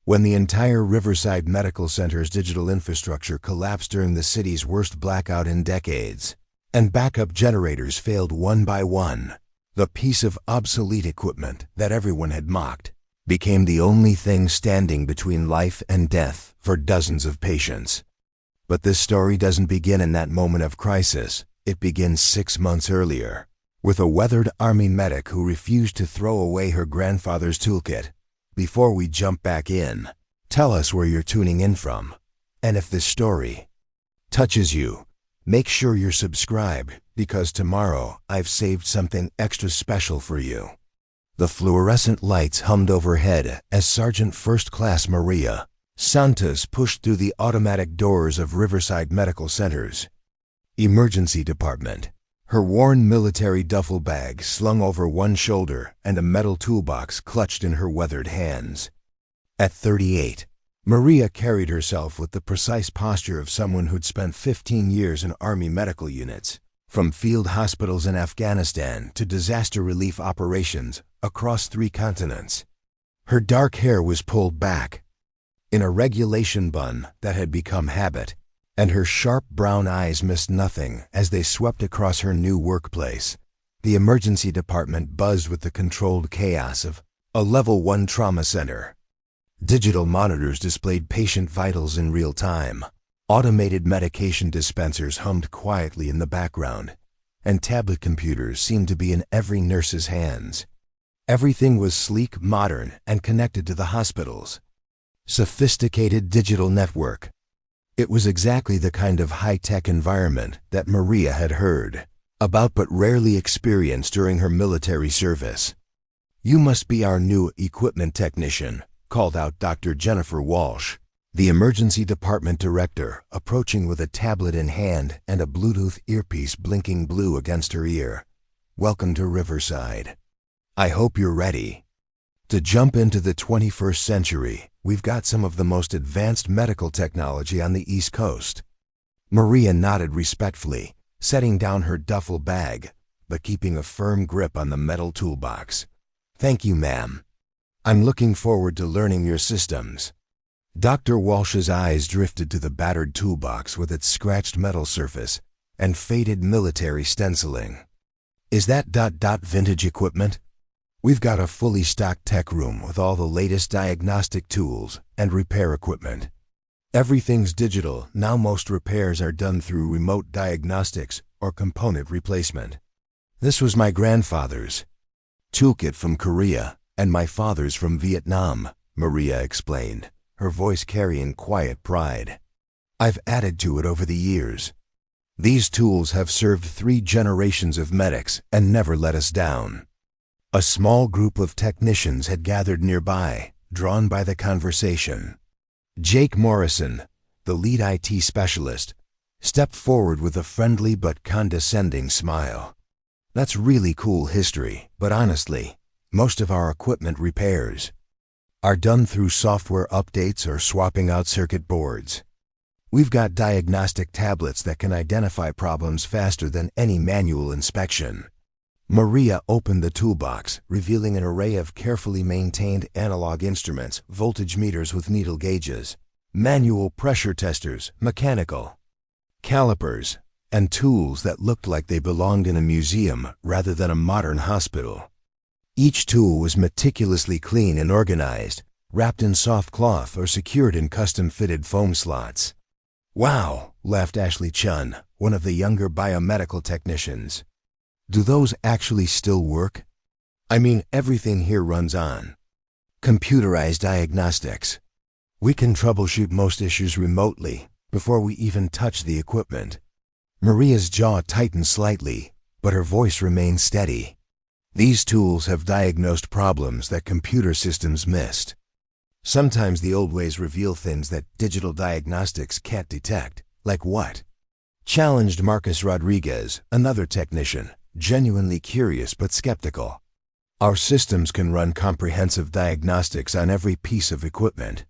When the entire Riverside Medical Center's digital infrastructure collapsed during the city's worst blackout in decades, and backup generators failed one by one, the piece of obsolete equipment that everyone had mocked became the only thing standing between life and death for dozens of patients. But this story doesn't begin in that moment of crisis. It begins 6 months earlier, with a weathered Army medic who refused to throw away her grandfather's toolkit. Before we jump back in, tell us where you're tuning in from, and if this story touches you, make sure you're subscribed, because tomorrow I've saved something extra special for you. The fluorescent lights hummed overhead as Sergeant First Class Maria Santos pushed through the automatic doors of Riverside Medical Center's emergency department, her worn military duffel bag slung over one shoulder and a metal toolbox clutched in her weathered hands. At 38, Maria carried herself with the precise posture of someone who'd spent 15 years in Army medical units, from field hospitals in Afghanistan to disaster relief operations across 3 continents. Her dark hair was pulled back in a regulation bun that had become habit, and her sharp brown eyes missed nothing as they swept across her new workplace. The emergency department buzzed with the controlled chaos of a Level 1 trauma center. Digital monitors displayed patient vitals in real time. Automated medication dispensers hummed quietly in the background, and tablet computers seemed to be in every nurse's hands. Everything was sleek, modern, and connected to the hospital's sophisticated digital network. It was exactly the kind of high-tech environment that Maria had heard about but rarely experienced during her military service. "You must be our new equipment technician," called out Dr. Jennifer Walsh, the emergency department director, approaching with a tablet in hand and a Bluetooth earpiece blinking blue against her ear. "Welcome to Riverside. I hope you're ready to jump into the 21st century. We've got some of the most advanced medical technology on the East Coast." Maria nodded respectfully, setting down her duffel bag, but keeping a firm grip on the metal toolbox. "Thank you, ma'am. I'm looking forward to learning your systems." Dr. Walsh's eyes drifted to the battered toolbox with its scratched metal surface and faded military stenciling. "Is that vintage equipment? We've got a fully stocked tech room with all the latest diagnostic tools and repair equipment. Everything's digital. Now most repairs are done through remote diagnostics or component replacement. This was my grandfather's toolkit from Korea and my father's from Vietnam," Maria explained, her voice carrying quiet pride. "I've added to it over the years. These tools have served 3 generations of medics and never let us down." A small group of technicians had gathered nearby, drawn by the conversation. Jake Morrison, the lead IT specialist, stepped forward with a friendly but condescending smile. "That's really cool history, but honestly, most of our equipment repairs are done through software updates or swapping out circuit boards. We've got diagnostic tablets that can identify problems faster than any manual inspection." Maria opened the toolbox, revealing an array of carefully maintained analog instruments, voltage meters with needle gauges, manual pressure testers, mechanical calipers, and tools that looked like they belonged in a museum rather than a modern hospital. Each tool was meticulously clean and organized, wrapped in soft cloth or secured in custom-fitted foam slots. "Wow," laughed Ashley Chun, one of the younger biomedical technicians. "Do those actually still work? I mean, everything here runs on computerized diagnostics. We can troubleshoot most issues remotely before we even touch the equipment." Maria's jaw tightened slightly, but her voice remained steady. "These tools have diagnosed problems that computer systems missed. Sometimes the old ways reveal things that digital diagnostics can't detect." "Like what?" challenged Marcus Rodriguez, another technician, genuinely curious but skeptical. "Our systems can run comprehensive diagnostics on every piece of equipment.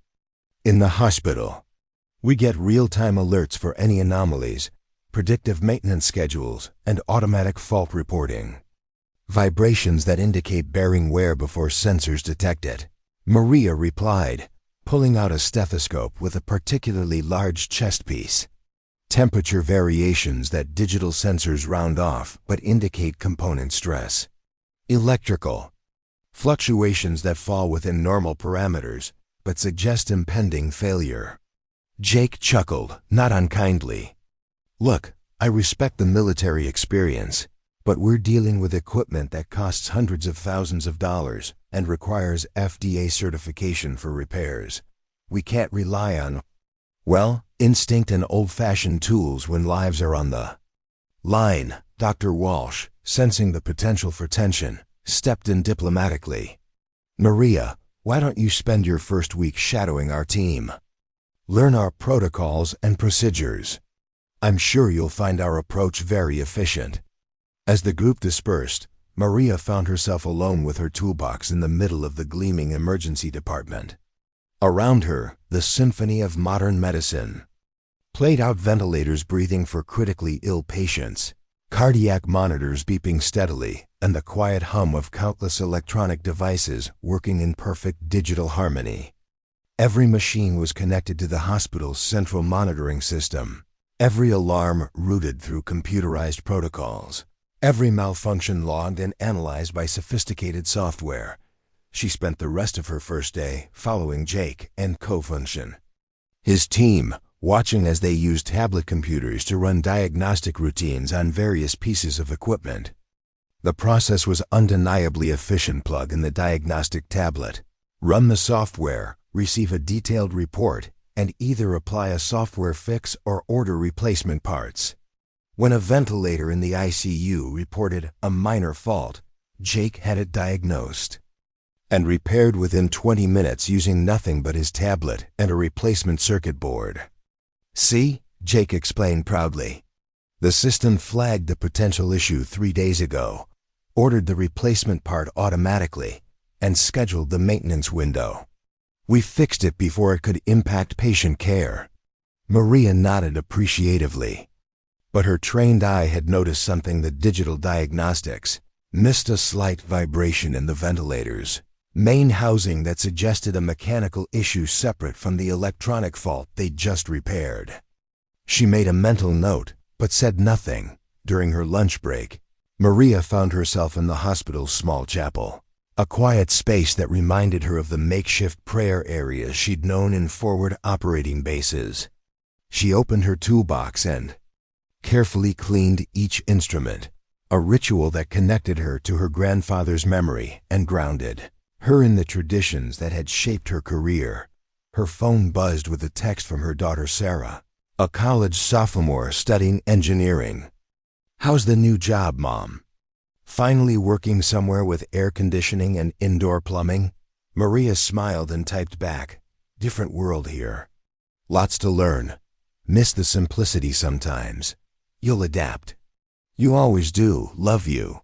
In the hospital, we get real-time alerts for any anomalies, predictive maintenance schedules, and automatic fault reporting. Vibrations that indicate bearing wear before sensors detect it," Maria replied, pulling out a stethoscope with a particularly large chest piece. Temperature variations that digital sensors round off but indicate component stress. Electrical fluctuations that fall within normal parameters but suggest impending failure. Jake chuckled, not unkindly. Look, I respect the military experience, but we're dealing with equipment that costs hundreds of thousands of dollars and requires FDA certification for repairs. We can't rely on, well, instinct and old-fashioned tools when lives are on the line. Dr. Walsh, sensing the potential for tension, stepped in diplomatically. Maria, why don't you spend your first week shadowing our team? Learn our protocols and procedures. I'm sure you'll find our approach very efficient. As the group dispersed, Maria found herself alone with her toolbox in the middle of the gleaming emergency department. Around her, the symphony of modern medicine played out: ventilators breathing for critically ill patients, cardiac monitors beeping steadily, and the quiet hum of countless electronic devices working in perfect digital harmony. Every machine was connected to the hospital's central monitoring system, every alarm routed through computerized protocols, every malfunction logged and analyzed by sophisticated software. She spent the rest of her first day following Jake and co-function, his team, watching as they used tablet computers to run diagnostic routines on various pieces of equipment. The process was undeniably efficient. Plug in the diagnostic tablet, run the software, receive a detailed report, and either apply a software fix or order replacement parts. When a ventilator in the ICU reported a minor fault, Jake had it diagnosed and repaired within 20 minutes using nothing but his tablet and a replacement circuit board. See, Jake explained proudly. The system flagged the potential issue 3 days ago, ordered the replacement part automatically, and scheduled the maintenance window. We fixed it before it could impact patient care. Maria nodded appreciatively. But her trained eye had noticed something: the digital diagnostics missed a slight vibration in the ventilator's main housing that suggested a mechanical issue separate from the electronic fault they'd just repaired. She made a mental note, but said nothing. During her lunch break, Maria found herself in the hospital's small chapel, a quiet space that reminded her of the makeshift prayer areas she'd known in forward operating bases. She opened her toolbox and carefully cleaned each instrument, a ritual that connected her to her grandfather's memory and grounded her in the traditions that had shaped her career. Her phone buzzed with a text from her daughter Sarah, a college sophomore studying engineering. "How's the new job, Mom? Finally working somewhere with air conditioning and indoor plumbing?" Maria smiled and typed back, "Different world here. Lots to learn. Miss the simplicity sometimes. You'll adapt. You always do. Love you."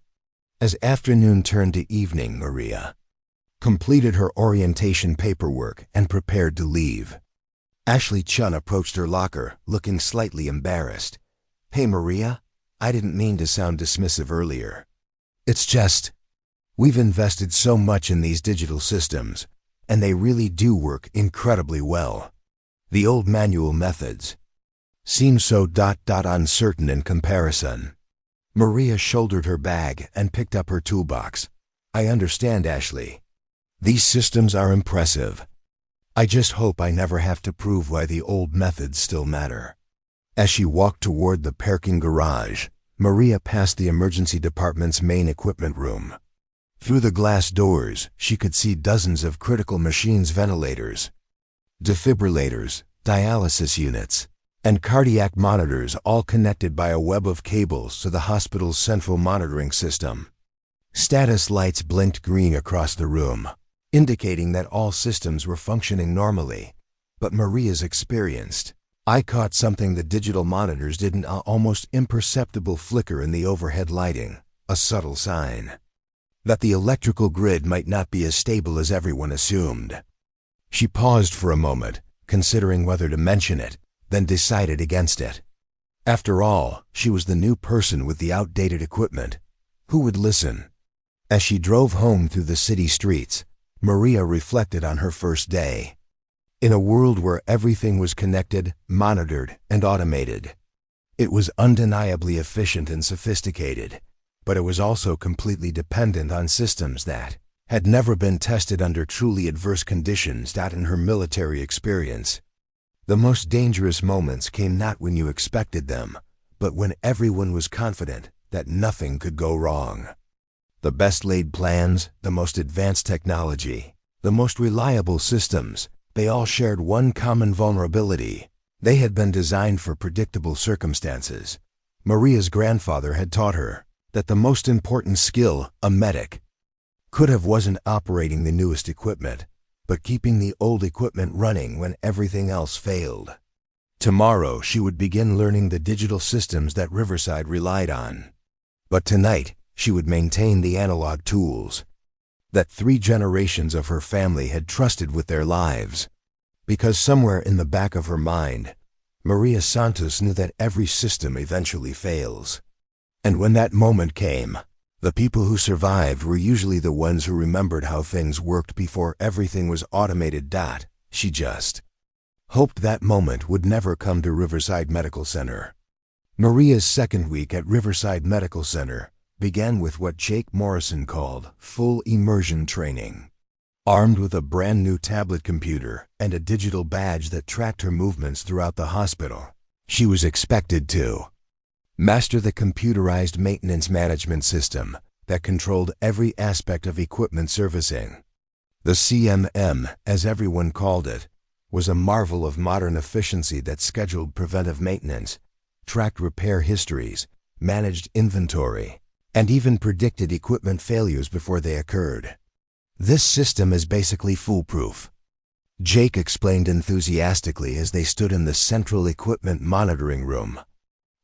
As afternoon turned to evening, Maria completed her orientation paperwork and prepared to leave. Ashley Chun approached her locker, looking slightly embarrassed. "Hey, Maria, I didn't mean to sound dismissive earlier. It's just, we've invested so much in these digital systems, and they really do work incredibly well. The old manual methods seem so uncertain in comparison." Maria shouldered her bag and picked up her toolbox. "I understand, Ashley. These systems are impressive. I just hope I never have to prove why the old methods still matter." As she walked toward the parking garage, Maria passed the emergency department's main equipment room. Through the glass doors, she could see dozens of critical machines: ventilators, defibrillators, dialysis units, and cardiac monitors, all connected by a web of cables to the hospital's central monitoring system. Status lights blinked green across the room, indicating that all systems were functioning normally. But Maria's experienced eye caught something: the digital monitors didn't. An almost imperceptible flicker in the overhead lighting, a subtle sign that the electrical grid might not be as stable as everyone assumed. She paused for a moment, considering whether to mention it, then decided against it. After all, she was the new person with the outdated equipment. Who would listen? As she drove home through the city streets, Maria reflected on her first day. In a world where everything was connected, monitored, and automated, it was undeniably efficient and sophisticated, but it was also completely dependent on systems that had never been tested under truly adverse conditions. In her military experience, the most dangerous moments came not when you expected them, but when everyone was confident that nothing could go wrong. The best laid plans, the most advanced technology, the most reliable systems, they all shared one common vulnerability. They had been designed for predictable circumstances. Maria's grandfather had taught her that the most important skill a medic could have wasn't operating the newest equipment, but keeping the old equipment running when everything else failed. Tomorrow she would begin learning the digital systems that Riverside relied on. But tonight she would maintain the analog tools that 3 generations of her family had trusted with their lives. Because somewhere in the back of her mind, Maria Santos knew that every system eventually fails. And when that moment came, the people who survived were usually the ones who remembered how things worked before everything was automated. She just hoped that moment would never come to Riverside Medical Center. Maria's second week at Riverside Medical Center began with what Jake Morrison called full immersion training. Armed with a brand new tablet computer and a digital badge that tracked her movements throughout the hospital, she was expected to master the computerized maintenance management system that controlled every aspect of equipment servicing. The CMM, as everyone called it, was a marvel of modern efficiency that scheduled preventive maintenance, tracked repair histories, managed inventory, and even predicted equipment failures before they occurred. This system is basically foolproof, Jake explained enthusiastically as they stood in the central equipment monitoring room.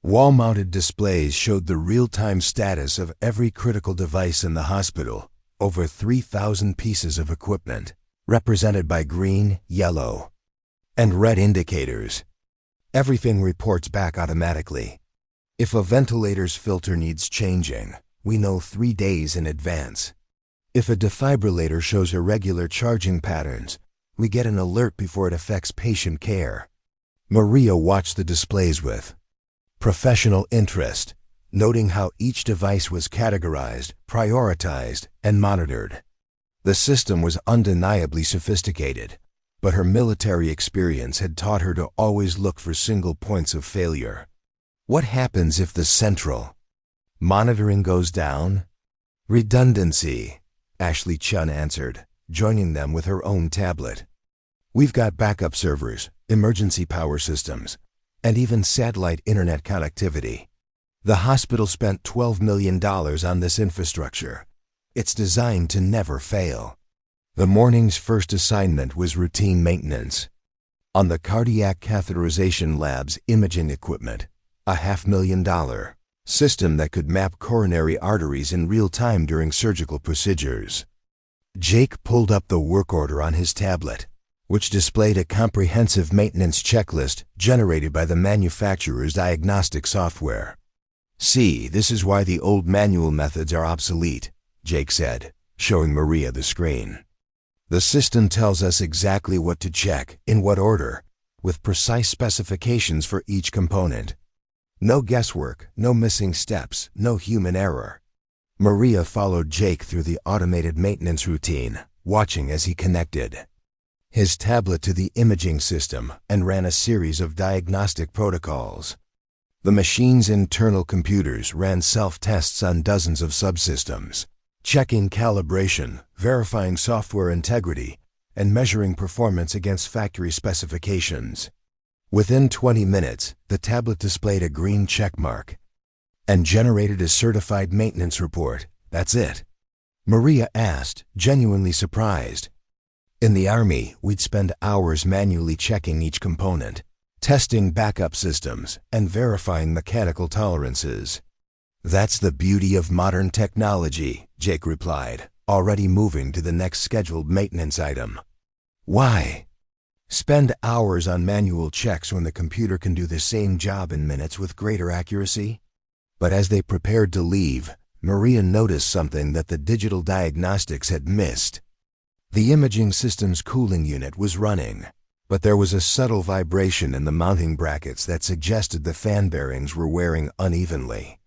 Wall-mounted displays showed the real-time status of every critical device in the hospital, over 3,000 pieces of equipment, represented by green, yellow, and red indicators. Everything reports back automatically. If a ventilator's filter needs changing, we know 3 days in advance. If a defibrillator shows irregular charging patterns, we get an alert before it affects patient care. Maria watched the displays with professional interest, noting how each device was categorized, prioritized, and monitored. The system was undeniably sophisticated, but her military experience had taught her to always look for single points of failure. What happens if the central monitoring goes down? Redundancy, Ashley Chun answered, joining them with her own tablet. We've got backup servers, emergency power systems, and even satellite internet connectivity. The hospital spent $12 million on this infrastructure. It's designed to never fail. The morning's first assignment was routine maintenance on the cardiac catheterization lab's imaging equipment, a $500,000 system that could map coronary arteries in real time during surgical procedures. Jake pulled up the work order on his tablet, which displayed a comprehensive maintenance checklist generated by the manufacturer's diagnostic software. "See, this is why the old manual methods are obsolete," Jake said, showing Maria the screen. "The system tells us exactly what to check, in what order, with precise specifications for each component. No guesswork, no missing steps, no human error." Maria followed Jake through the automated maintenance routine, watching as he connected his tablet to the imaging system and ran a series of diagnostic protocols. The machine's internal computers ran self-tests on dozens of subsystems, checking calibration, verifying software integrity, and measuring performance against factory specifications. Within 20 minutes, the tablet displayed a green check mark and generated a certified maintenance report. "That's it?" Maria asked, genuinely surprised. "In the Army, we'd spend hours manually checking each component, testing backup systems, and verifying mechanical tolerances." "That's the beauty of modern technology," Jake replied, already moving to the next scheduled maintenance item. "Why spend hours on manual checks when the computer can do the same job in minutes with greater accuracy?" But as they prepared to leave, Maria noticed something that the digital diagnostics had missed. The imaging system's cooling unit was running, But there was a subtle vibration in the mounting brackets that suggested the fan bearings were wearing unevenly.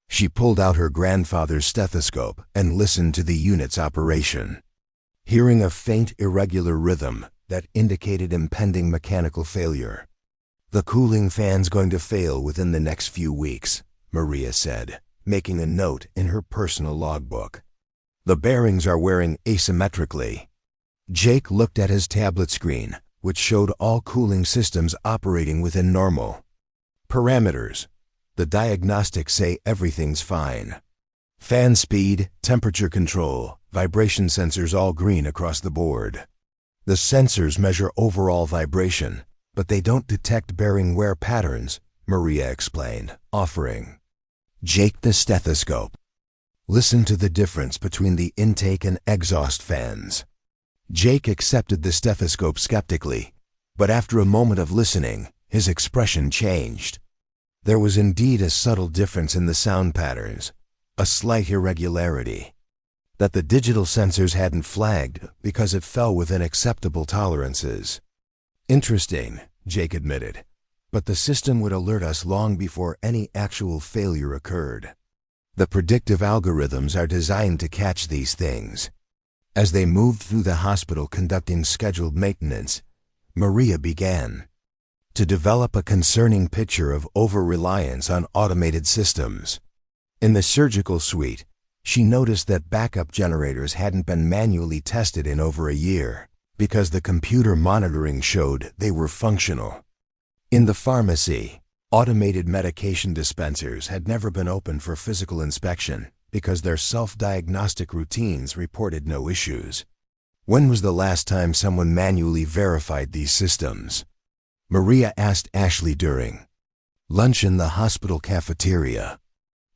She pulled out her grandfather's stethoscope and listened to the unit's operation. Hearing a faint, irregular rhythm that indicated impending mechanical failure. "The cooling fan's going to fail within the next few weeks," Maria said, making a note in her personal logbook. "The bearings are wearing asymmetrically." Jake looked at his tablet screen, which showed all cooling systems operating within normal parameters. "The diagnostics say everything's fine. Fan speed, temperature control, vibration sensors all green across the board. The sensors measure overall vibration, but they don't detect bearing wear patterns," Maria explained, offering Jake the stethoscope. "Listen to the difference between the intake and exhaust fans." Jake accepted the stethoscope skeptically, but after a moment of listening, his expression changed. There was indeed a subtle difference in the sound patterns, a slight irregularity that the digital sensors hadn't flagged because it fell within acceptable tolerances. "Interesting," Jake admitted, "but the system would alert us long before any actual failure occurred. The predictive algorithms are designed to catch these things." As they moved through the hospital conducting scheduled maintenance, Maria began to develop a concerning picture of over-reliance on automated systems. In the surgical suite, she noticed that backup generators hadn't been manually tested in over a year because the computer monitoring showed they were functional. In the pharmacy, automated medication dispensers had never been opened for physical inspection because their self-diagnostic routines reported no issues. When was the last time someone manually verified these systems? Maria asked Ashley during lunch in the hospital cafeteria.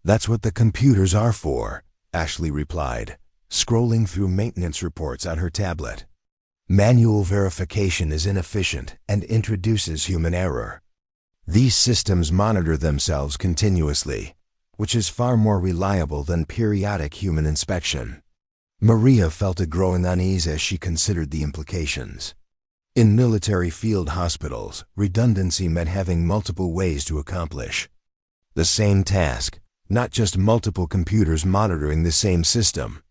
"That's what the computers are for," Ashley replied, scrolling through maintenance reports on her tablet. "Manual verification is inefficient and introduces human error. These systems monitor themselves continuously, which is far more reliable than periodic human inspection." Maria felt a growing unease as she considered the implications. In military field hospitals, redundancy meant having multiple ways to accomplish the same task, not just multiple computers monitoring the same system.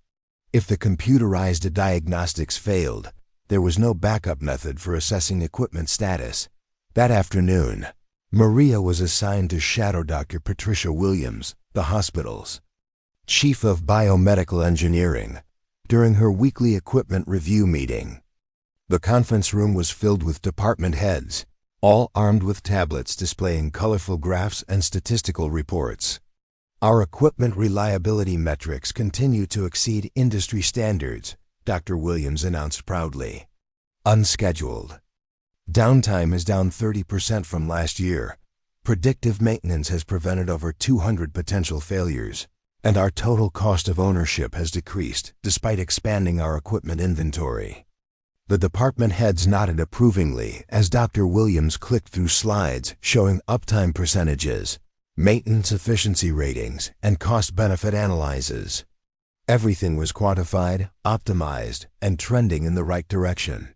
If the computerized diagnostics failed, there was no backup method for assessing equipment status. That afternoon, Maria was assigned to shadow Dr. Patricia Williams, the hospital's chief of biomedical engineering, during her weekly equipment review meeting. The conference room was filled with department heads, all armed with tablets displaying colorful graphs and statistical reports. "Our equipment reliability metrics continue to exceed industry standards," Dr. Williams announced proudly. "Unscheduled downtime is down 30% from last year. Predictive maintenance has prevented over 200 potential failures, and our total cost of ownership has decreased despite expanding our equipment inventory." The department heads nodded approvingly as Dr. Williams clicked through slides showing uptime percentages, maintenance efficiency ratings, and cost-benefit analyses. Everything was quantified, optimized, and trending in the right direction.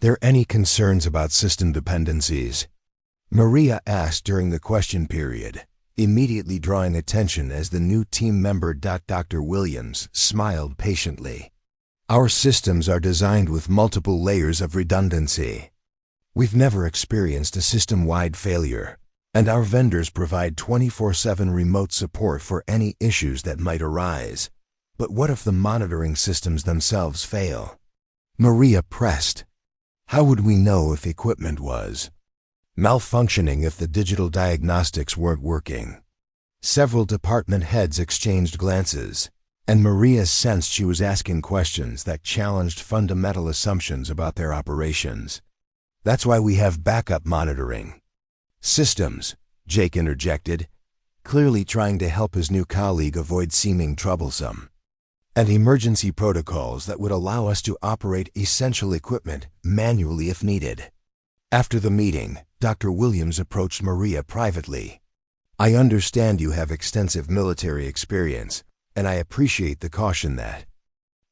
There any concerns about system dependencies?" Maria asked during the question period, immediately drawing attention as the new team member Dr. Williams smiled patiently. "Our systems are designed with multiple layers of redundancy. We've never experienced a system-wide failure, and our vendors provide 24/7 remote support for any issues that might arise. But what if the monitoring systems themselves fail?" Maria pressed. "How would we know if equipment was malfunctioning if the digital diagnostics weren't working?" Several department heads exchanged glances, and Maria sensed she was asking questions that challenged fundamental assumptions about their operations. "That's why we have backup monitoring systems," Jake interjected, clearly trying to help his new colleague avoid seeming troublesome. "And emergency protocols that would allow us to operate essential equipment manually if needed." After the meeting, Dr. Williams approached Maria privately. "I understand you have extensive military experience, and I appreciate the caution that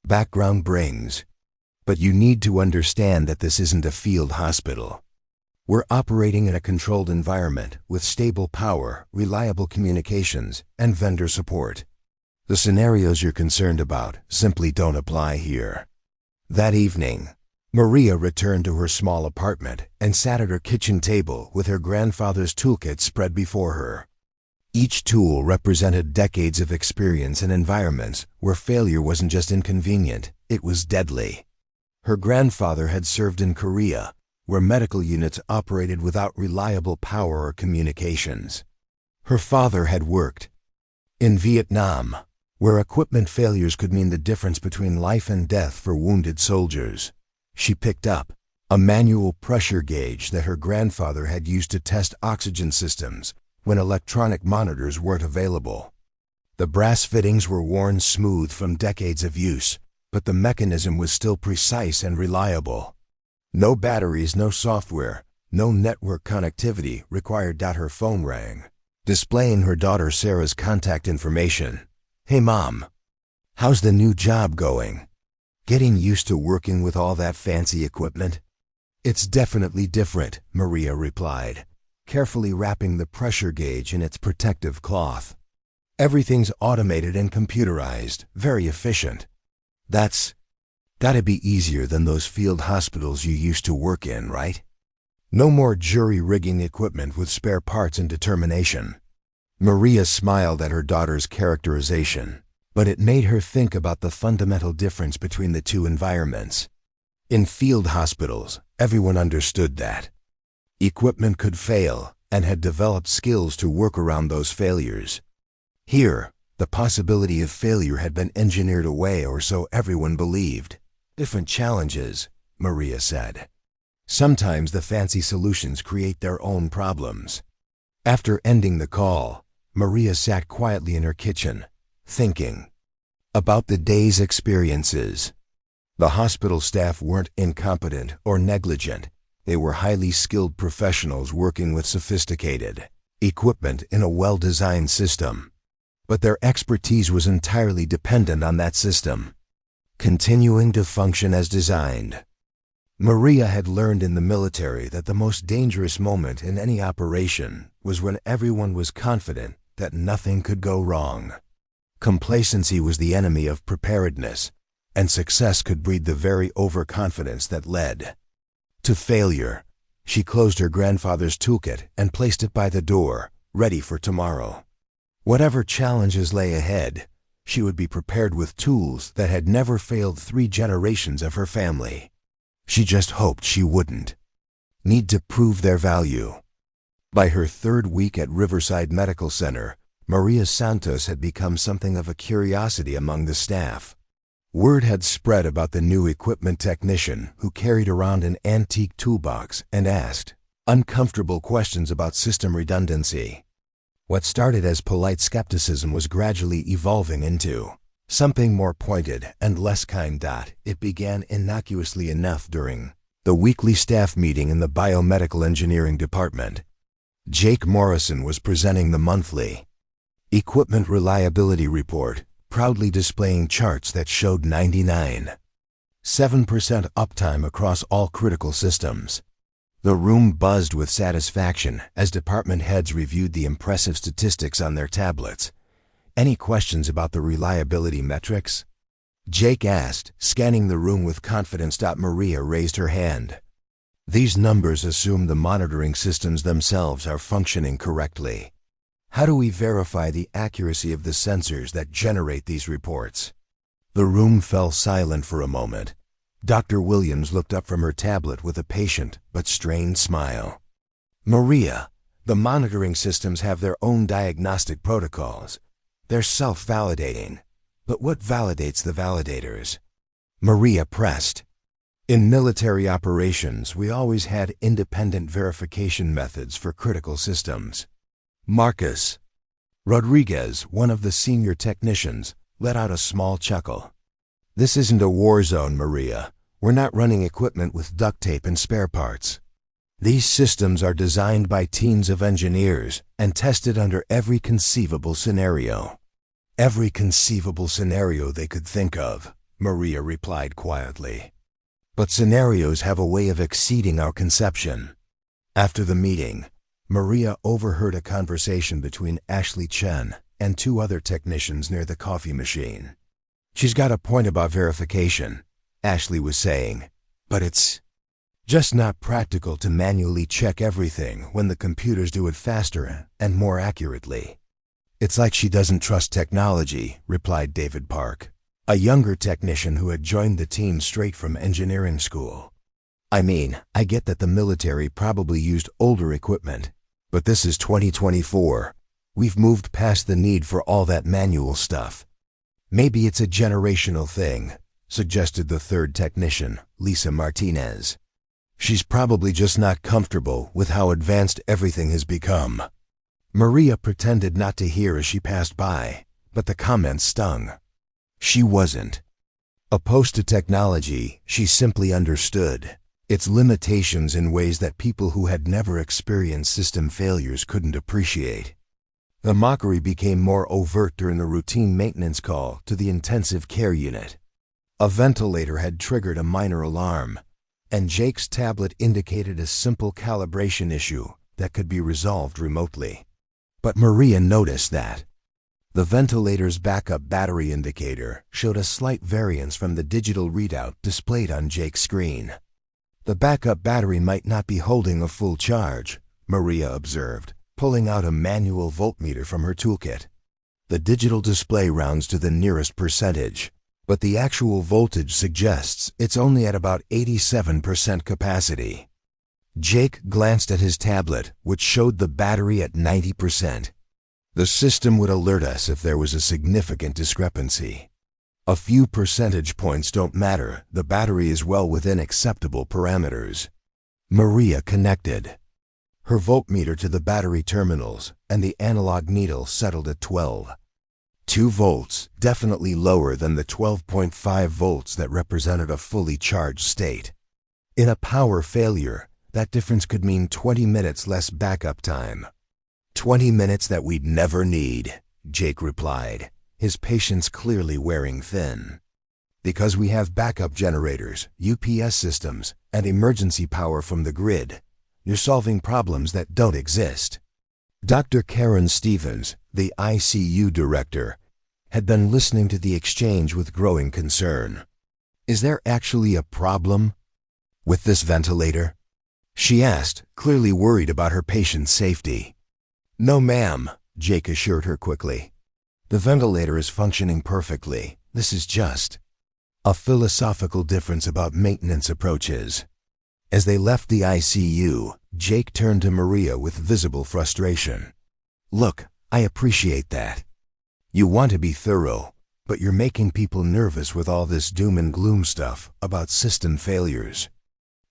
background brings." But you need to understand that this isn't a field hospital. We're operating in a controlled environment with stable power, reliable communications, and vendor support. The scenarios you're concerned about simply don't apply here. That evening, Maria returned to her small apartment and sat at her kitchen table with her grandfather's toolkit spread before her. Each tool represented decades of experience in environments where failure wasn't just inconvenient, it was deadly. Her grandfather had served in Korea, where medical units operated without reliable power or communications. Her father had worked in Vietnam, where equipment failures could mean the difference between life and death for wounded soldiers. She picked up a manual pressure gauge that her grandfather had used to test oxygen systems when electronic monitors weren't available. The brass fittings were worn smooth from decades of use, but the mechanism was still precise and reliable. No batteries, no software, no network connectivity required. Her phone rang, displaying her daughter Sarah's contact information. "Hey Mom, how's the new job going? Getting used to working with all that fancy equipment?" "It's definitely different," Maria replied, carefully wrapping the pressure gauge in its protective cloth. "Everything's automated and computerized, very efficient. That's gotta be easier than those field hospitals you used to work in, right? No more jury-rigging equipment with spare parts and determination." Maria smiled at her daughter's characterization, but it made her think about the fundamental difference between the two environments. In field hospitals, everyone understood that equipment could fail and had developed skills to work around those failures. Here, the possibility of failure had been engineered away, or so everyone believed. "Different challenges," Maria said. "Sometimes the fancy solutions create their own problems." After ending the call, Maria sat quietly in her kitchen, thinking about the day's experiences. The hospital staff weren't incompetent or negligent. They were highly skilled professionals working with sophisticated equipment in a well-designed system. But their expertise was entirely dependent on that system continuing to function as designed. Maria had learned in the military that the most dangerous moment in any operation was when everyone was confident that nothing could go wrong. Complacency was the enemy of preparedness, and success could breed the very overconfidence that led to failure. She closed her grandfather's toolkit and placed it by the door, ready for tomorrow. Whatever challenges lay ahead, she would be prepared with tools that had never failed 3 generations of her family. She just hoped she wouldn't need to prove their value. By her 3rd week at Riverside Medical Center, Maria Santos had become something of a curiosity among the staff. Word had spread about the new equipment technician who carried around an antique toolbox and asked uncomfortable questions about system redundancy. What started as polite skepticism was gradually evolving into something more pointed and less kind. It began innocuously enough during the weekly staff meeting in the biomedical engineering department. Jake Morrison was presenting the monthly equipment reliability report, proudly displaying charts that showed 99.7% uptime across all critical systems. The room buzzed with satisfaction as department heads reviewed the impressive statistics on their tablets. "Any questions about the reliability metrics?" Jake asked, scanning the room with confidence. Maria raised her hand. "These numbers assume the monitoring systems themselves are functioning correctly. How do we verify the accuracy of the sensors that generate these reports?" The room fell silent for a moment. Dr. Williams looked up from her tablet with a patient but strained smile. "Maria, the monitoring systems have their own diagnostic protocols. They're self-validating. But what validates the validators?" Maria pressed. "In military operations, we always had independent verification methods for critical systems." Marcus Rodriguez, one of the senior technicians, let out a small chuckle. "This isn't a war zone, Maria. We're not running equipment with duct tape and spare parts. These systems are designed by teams of engineers and tested under every conceivable scenario." "Every conceivable scenario they could think of," Maria replied quietly. But scenarios have a way of exceeding our conception. After the meeting, Maria overheard a conversation between Ashley Chen and two other technicians near the coffee machine. "She's got a point about verification," Ashley was saying, "but it's just not practical to manually check everything when the computers do it faster and more accurately." "It's like she doesn't trust technology," replied David Park, a younger technician who had joined the team straight from engineering school. "I mean, I get that the military probably used older equipment, but this is 2024. We've moved past the need for all that manual stuff." "Maybe it's a generational thing," suggested the third technician, Lisa Martinez. "She's probably just not comfortable with how advanced everything has become." Maria pretended not to hear as she passed by, but the comment stung. She wasn't opposed to technology, she simply understood its limitations in ways that people who had never experienced system failures couldn't appreciate. The mockery became more overt during the routine maintenance call to the intensive care unit. A ventilator had triggered a minor alarm, and Jake's tablet indicated a simple calibration issue that could be resolved remotely. But Maria noticed that the ventilator's backup battery indicator showed a slight variance from the digital readout displayed on Jake's screen. "The backup battery might not be holding a full charge," Maria observed, pulling out a manual voltmeter from her toolkit. The digital display rounds to the nearest percentage, but the actual voltage suggests it's only at about 87% capacity. Jake glanced at his tablet, which showed the battery at 90%. "The system would alert us if there was a significant discrepancy. A few percentage points don't matter. The battery is well within acceptable parameters." Maria connected her voltmeter to the battery terminals, and the analog needle settled at 12.2 volts, definitely lower than the 12.5 volts that represented a fully charged state. In a power failure, that difference could mean 20 minutes less backup time. "20 minutes that we'd never need," Jake replied, his patience clearly wearing thin. "Because we have backup generators, UPS systems, and emergency power from the grid, you're solving problems that don't exist." Dr. Karen Stevens, the ICU director, had been listening to the exchange with growing concern. "Is there actually a problem with this ventilator?" she asked, clearly worried about her patient's safety. "No, ma'am," Jake assured her quickly. "The ventilator is functioning perfectly. This is just a philosophical difference about maintenance approaches." As they left the ICU, Jake turned to Maria with visible frustration. "Look, I appreciate that. You want to be thorough, but you're making people nervous with all this doom and gloom stuff about system failures.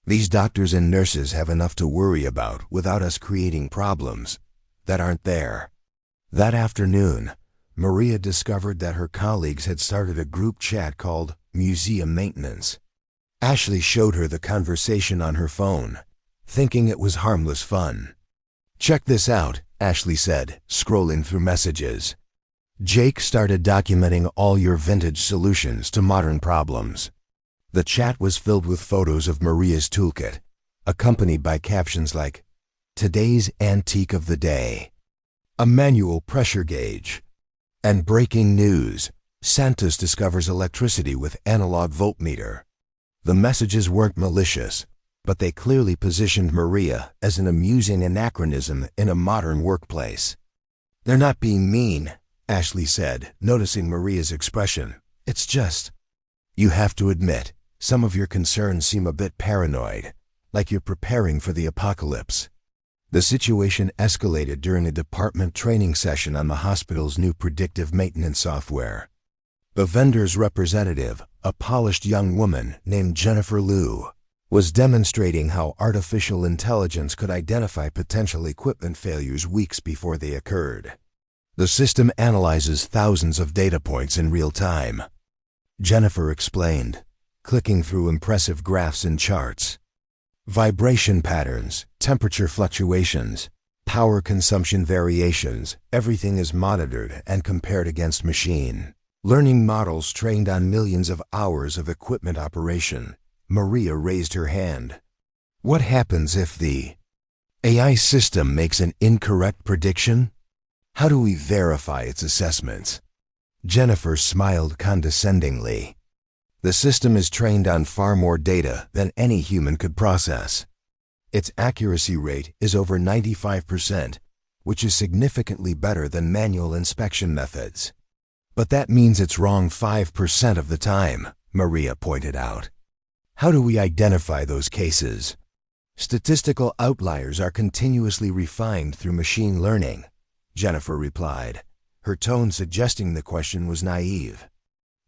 These doctors and nurses have enough to worry about without us creating problems that aren't there." That afternoon, Maria discovered that her colleagues had started a group chat called Museum Maintenance. Ashley showed her the conversation on her phone, thinking it was harmless fun. "Check this out," Ashley said, scrolling through messages. "Jake started documenting all your vintage solutions to modern problems." The chat was filled with photos of Maria's toolkit, accompanied by captions like, "Today's Antique of the Day," "A Manual Pressure Gauge," and "Breaking News, Santos discovers electricity with analog voltmeter." The messages weren't malicious, but they clearly positioned Maria as an amusing anachronism in a modern workplace. "They're not being mean," Ashley said, noticing Maria's expression. "It's just, you have to admit, some of your concerns seem a bit paranoid, like you're preparing for the apocalypse." The situation escalated during a department training session on the hospital's new predictive maintenance software. The vendor's representative, a polished young woman named Jennifer Liu, was demonstrating how artificial intelligence could identify potential equipment failures weeks before they occurred. "The system analyzes thousands of data points in real time," Jennifer explained, clicking through impressive graphs and charts. "Vibration patterns, temperature fluctuations, power consumption variations, everything is monitored and compared against machine learning models trained on millions of hours of equipment operation," Maria raised her hand. What happens if the AI system makes an incorrect prediction? How do we verify its assessments? Jennifer smiled condescendingly. The system is trained on far more data than any human could process. Its accuracy rate is over 95%, which is significantly better than manual inspection methods. But that means it's wrong 5% of the time, Maria pointed out. How do we identify those cases? Statistical outliers are continuously refined through machine learning, Jennifer replied, her tone suggesting the question was naive.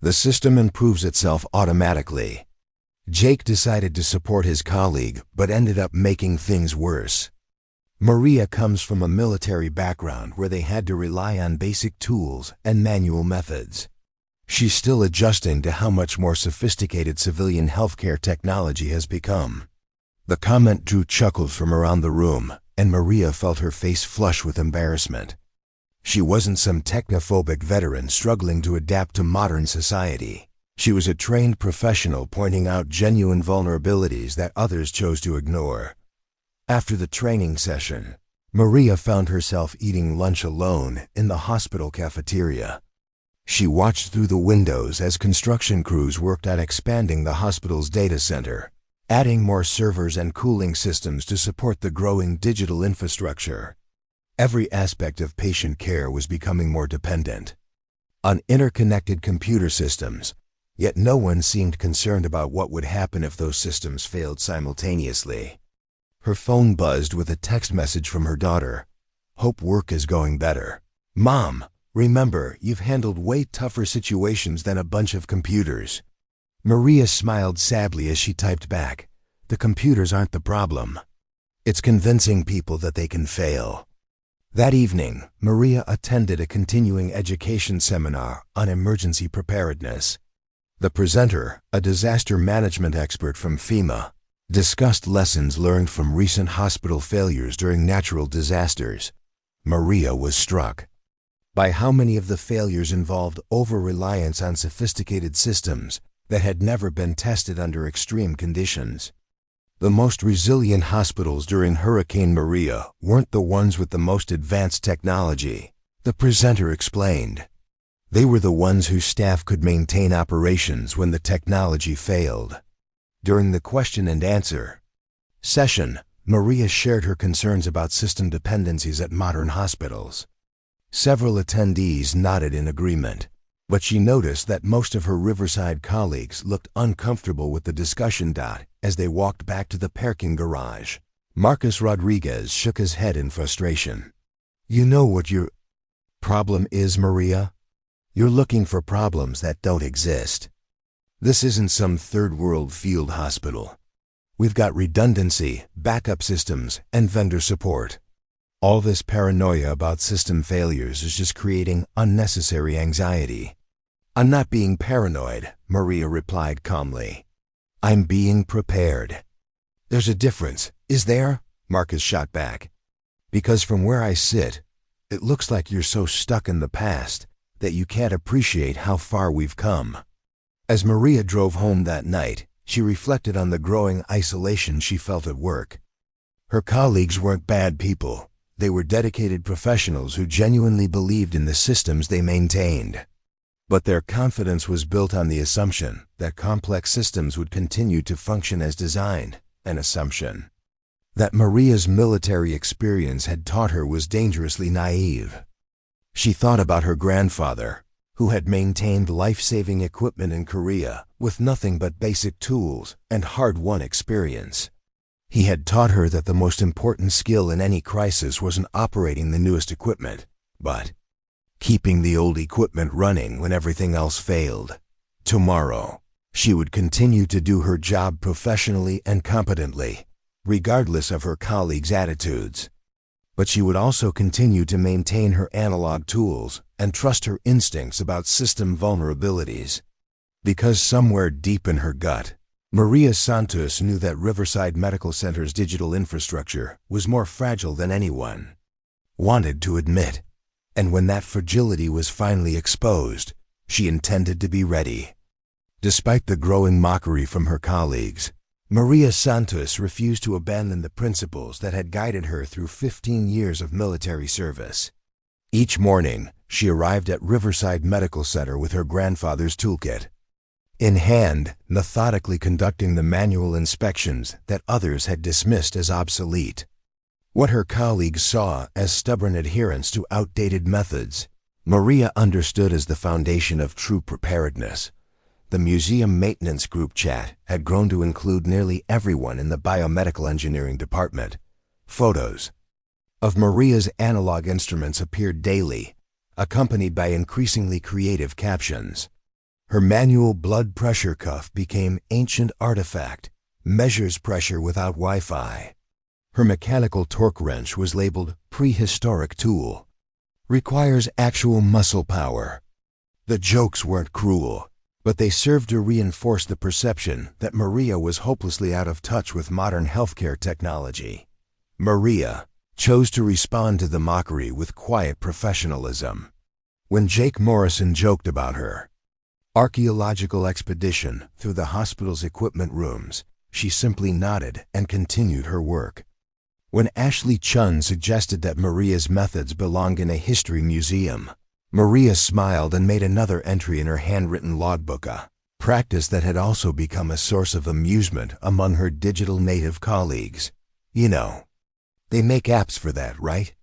The system improves itself automatically. Jake decided to support his colleague, but ended up making things worse. Maria comes from a military background where they had to rely on basic tools and manual methods. She's still adjusting to how much more sophisticated civilian healthcare technology has become. The comment drew chuckles from around the room, and Maria felt her face flush with embarrassment. She wasn't some technophobic veteran struggling to adapt to modern society. She was a trained professional pointing out genuine vulnerabilities that others chose to ignore. After the training session, Maria found herself eating lunch alone in the hospital cafeteria. She watched through the windows as construction crews worked at expanding the hospital's data center, adding more servers and cooling systems to support the growing digital infrastructure. Every aspect of patient care was becoming more dependent on interconnected computer systems, yet no one seemed concerned about what would happen if those systems failed simultaneously. Her phone buzzed with a text message from her daughter. "Hope work is going better. Mom, remember, you've handled way tougher situations than a bunch of computers." Maria smiled sadly as she typed back, "The computers aren't the problem. It's convincing people that they can fail." That evening, Maria attended a continuing education seminar on emergency preparedness. The presenter, a disaster management expert from FEMA, discussed lessons learned from recent hospital failures during natural disasters. Maria was struck by how many of the failures involved over-reliance on sophisticated systems that had never been tested under extreme conditions. The most resilient hospitals during Hurricane Maria weren't the ones with the most advanced technology, the presenter explained. They were the ones whose staff could maintain operations when the technology failed. During the question and answer session, Maria shared her concerns about system dependencies at modern hospitals. Several attendees nodded in agreement, but she noticed that most of her Riverside colleagues looked uncomfortable with the discussion. As they walked back to the parking garage, Marcus Rodriguez shook his head in frustration. "You know what your problem is, Maria? You're looking for problems that don't exist. This isn't some third-world field hospital. We've got redundancy, backup systems, and vendor support. All this paranoia about system failures is just creating unnecessary anxiety." "I'm not being paranoid," Maria replied calmly. "I'm being prepared." "There's a difference, is there?" Marcus shot back. "Because from where I sit, it looks like you're so stuck in the past that you can't appreciate how far we've come." As Maria drove home that night, she reflected on the growing isolation she felt at work. Her colleagues weren't bad people. They were dedicated professionals who genuinely believed in the systems they maintained. But their confidence was built on the assumption that complex systems would continue to function as designed, an assumption that Maria's military experience had taught her was dangerously naive. She thought about her grandfather, who had maintained life-saving equipment in Korea with nothing but basic tools and hard-won experience. He had taught her that the most important skill in any crisis wasn't operating the newest equipment, but keeping the old equipment running when everything else failed. Tomorrow, she would continue to do her job professionally and competently, regardless of her colleagues' attitudes. But she would also continue to maintain her analog tools and trust her instincts about system vulnerabilities. Because somewhere deep in her gut, Maria Santos knew that Riverside Medical Center's digital infrastructure was more fragile than anyone wanted to admit. And when that fragility was finally exposed, she intended to be ready. Despite the growing mockery from her colleagues, Maria Santos refused to abandon the principles that had guided her through 15 years of military service. Each morning, she arrived at Riverside Medical Center with her grandfather's toolkit in hand, methodically conducting the manual inspections that others had dismissed as obsolete. What her colleagues saw as stubborn adherence to outdated methods, Maria understood as the foundation of true preparedness. The museum maintenance group chat had grown to include nearly everyone in the biomedical engineering department. Photos of Maria's analog instruments appeared daily, accompanied by increasingly creative captions. Her manual blood pressure cuff became ancient artifact, measures pressure without Wi-Fi. Her mechanical torque wrench was labeled prehistoric tool, requires actual muscle power. The jokes weren't cruel, but they served to reinforce the perception that Maria was hopelessly out of touch with modern healthcare technology. Maria chose to respond to the mockery with quiet professionalism. When Jake Morrison joked about her archaeological expedition through the hospital's equipment rooms, she simply nodded and continued her work. When Ashley Chun suggested that Maria's methods belonged in a history museum, Maria smiled and made another entry in her handwritten logbook, a practice that had also become a source of amusement among her digital native colleagues. You know, they make apps for that, right?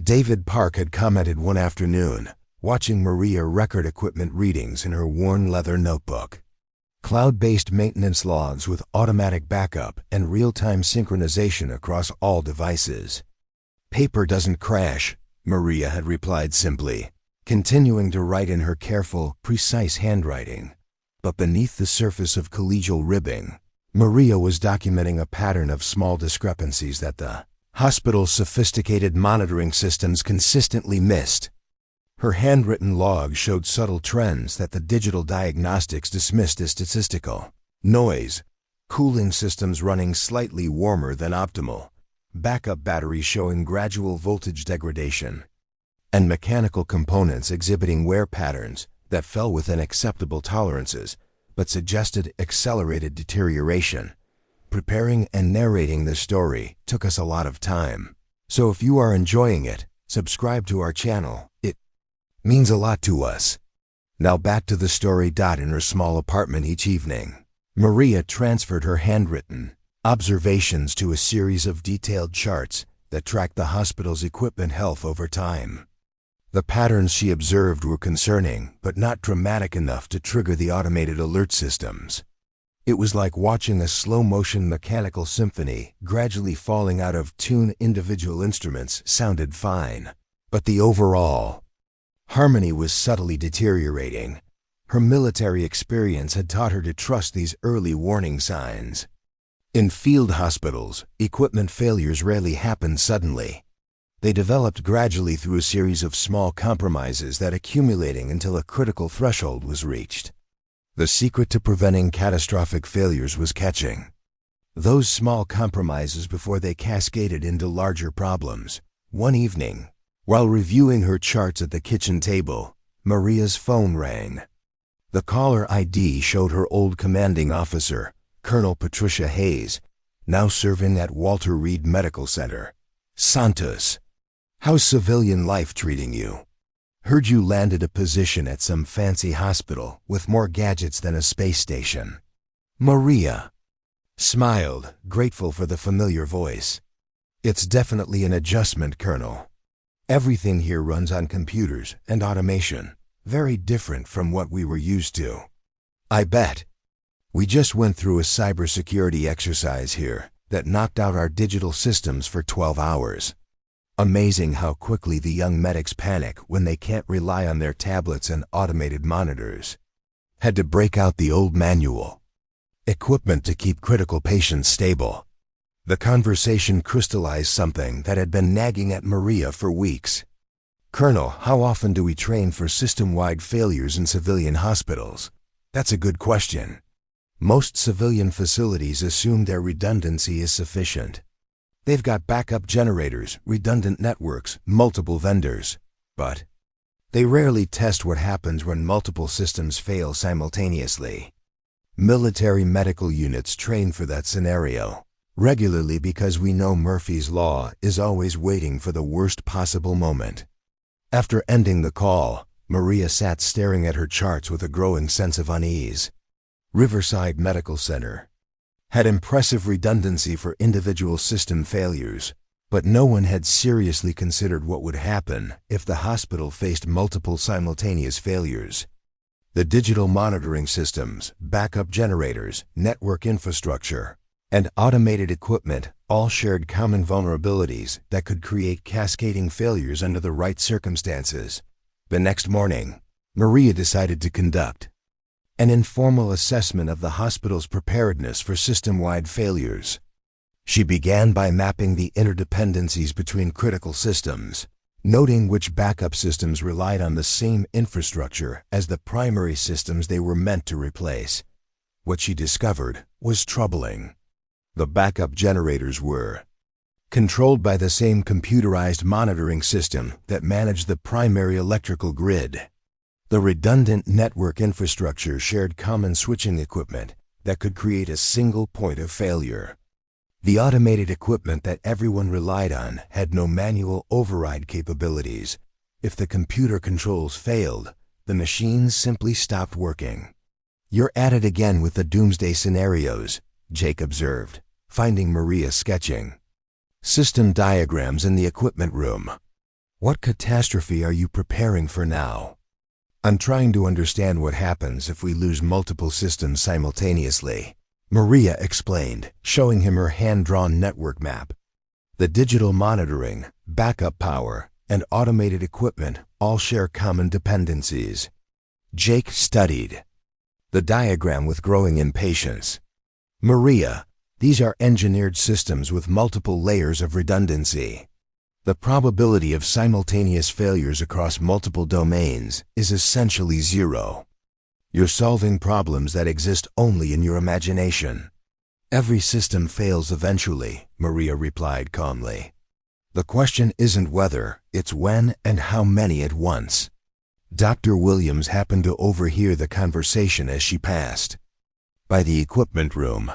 David Park had commented one afternoon, watching Maria record equipment readings in her worn leather notebook. Cloud-based maintenance logs with automatic backup and real-time synchronization across all devices. Paper doesn't crash, Maria had replied simply, continuing to write in her careful, precise handwriting. But beneath the surface of collegial ribbing, Maria was documenting a pattern of small discrepancies that the hospital's sophisticated monitoring systems consistently missed. Her handwritten log showed subtle trends that the digital diagnostics dismissed as statistical. Noise, cooling systems running slightly warmer than optimal, backup batteries showing gradual voltage degradation, and mechanical components exhibiting wear patterns that fell within acceptable tolerances but suggested accelerated deterioration. Preparing and narrating this story took us a lot of time. So if you are enjoying it, subscribe to our channel. It means a lot to us. Now back to the story. In her small apartment each evening, Maria transferred her handwritten observations to a series of detailed charts that tracked the hospital's equipment health over time. The patterns she observed were concerning, but not dramatic enough to trigger the automated alert systems. It was like watching a slow-motion mechanical symphony gradually falling out of tune. Individual instruments sounded fine, but the overall harmony was subtly deteriorating. Her military experience had taught her to trust these early warning signs. In field hospitals, equipment failures rarely happened suddenly. They developed gradually through a series of small compromises that accumulating until a critical threshold was reached. The secret to preventing catastrophic failures was catching those small compromises before they cascaded into larger problems. One evening, while reviewing her charts at the kitchen table, Maria's phone rang. The caller ID showed her old commanding officer, Colonel Patricia Hayes, now serving at Walter Reed Medical Center. Santos, how's civilian life treating you? Heard you landed a position at some fancy hospital with more gadgets than a space station. Maria smiled, grateful for the familiar voice. It's definitely an adjustment, Colonel. Everything here runs on computers and automation, very different from what we were used to. I bet. We just went through a cybersecurity exercise here that knocked out our digital systems for 12 hours. Amazing how quickly the young medics panic when they can't rely on their tablets and automated monitors. Had to break out the old manual equipment to keep critical patients stable. The conversation crystallized something that had been nagging at Maria for weeks. Colonel, how often do we train for system-wide failures in civilian hospitals? That's a good question. Most civilian facilities assume their redundancy is sufficient. They've got backup generators, redundant networks, multiple vendors. But they rarely test what happens when multiple systems fail simultaneously. Military medical units train for that scenario regularly because we know Murphy's Law is always waiting for the worst possible moment. After ending the call, Maria sat staring at her charts with a growing sense of unease. Riverside Medical Center had impressive redundancy for individual system failures, but no one had seriously considered what would happen if the hospital faced multiple simultaneous failures. The digital monitoring systems, backup generators, network infrastructure, and automated equipment all shared common vulnerabilities that could create cascading failures under the right circumstances. The next morning, Maria decided to conduct an informal assessment of the hospital's preparedness for system-wide failures. She began by mapping the interdependencies between critical systems, noting which backup systems relied on the same infrastructure as the primary systems they were meant to replace. What she discovered was troubling. The backup generators were controlled by the same computerized monitoring system that managed the primary electrical grid. The redundant network infrastructure shared common switching equipment that could create a single point of failure. The automated equipment that everyone relied on had no manual override capabilities. If the computer controls failed, the machines simply stopped working. "You're at it again with the doomsday scenarios," Jake observed, finding Maria sketching system diagrams in the equipment room. "What catastrophe are you preparing for now?" "I'm trying to understand what happens if we lose multiple systems simultaneously," Maria explained, showing him her hand-drawn network map. The digital monitoring, backup power, and automated equipment all share common dependencies. Jake studied the diagram with growing impatience. "Maria, these are engineered systems with multiple layers of redundancy. The probability of simultaneous failures across multiple domains is essentially zero. You're solving problems that exist only in your imagination." "Every system fails eventually," Maria replied calmly. "The question isn't whether, it's when and how many at once." Dr. Williams happened to overhear the conversation as she passed by the equipment room.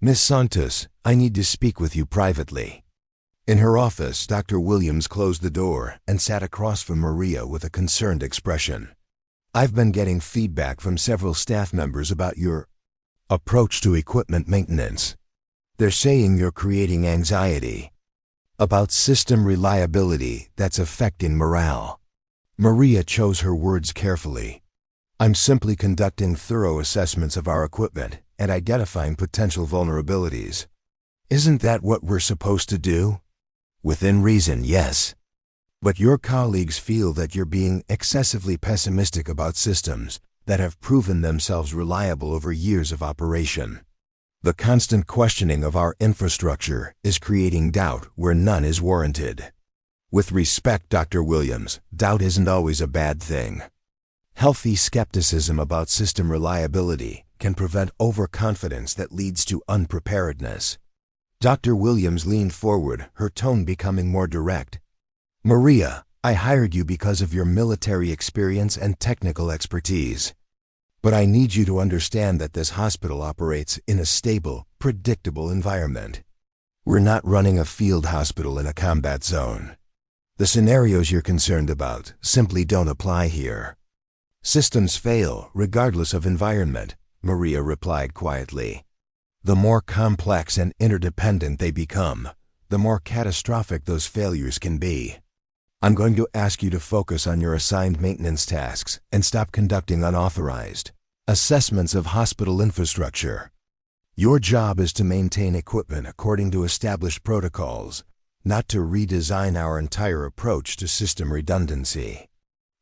"Miss Santos, I need to speak with you privately." In her office, Dr. Williams closed the door and sat across from Maria with a concerned expression. "I've been getting feedback from several staff members about your approach to equipment maintenance. They're saying you're creating anxiety about system reliability that's affecting morale." Maria chose her words carefully. "I'm simply conducting thorough assessments of our equipment and identifying potential vulnerabilities." "Isn't that what we're supposed to do?" "Within reason, yes. But your colleagues feel that you're being excessively pessimistic about systems that have proven themselves reliable over years of operation. The constant questioning of our infrastructure is creating doubt where none is warranted." "With respect, Dr. Williams, doubt isn't always a bad thing. Healthy skepticism about system reliability can prevent overconfidence that leads to unpreparedness." Dr. Williams leaned forward, her tone becoming more direct. "Maria, I hired you because of your military experience and technical expertise. But I need you to understand that this hospital operates in a stable, predictable environment. We're not running a field hospital in a combat zone. The scenarios you're concerned about simply don't apply here." "Systems fail regardless of environment," Maria replied quietly. "The more complex and interdependent they become, the more catastrophic those failures can be. I'm going to ask you to focus on your assigned maintenance tasks and stop conducting unauthorized assessments of hospital infrastructure. Your job is to maintain equipment according to established protocols, not to redesign our entire approach to system redundancy."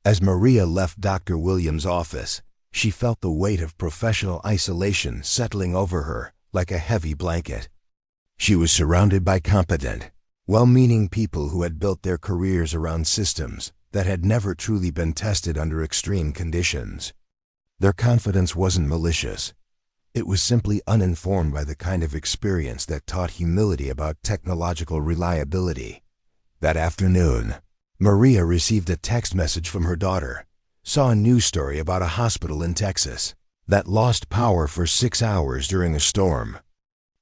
As Maria left Dr. Williams' office, she felt the weight of professional isolation settling over her like a heavy blanket. She was surrounded by competent, well-meaning people who had built their careers around systems that had never truly been tested under extreme conditions. Their confidence wasn't malicious. It was simply uninformed by the kind of experience that taught humility about technological reliability. That afternoon, Maria received a text message from her daughter, saw a news story about a hospital in Texas, that lost power for 6 hours during a storm.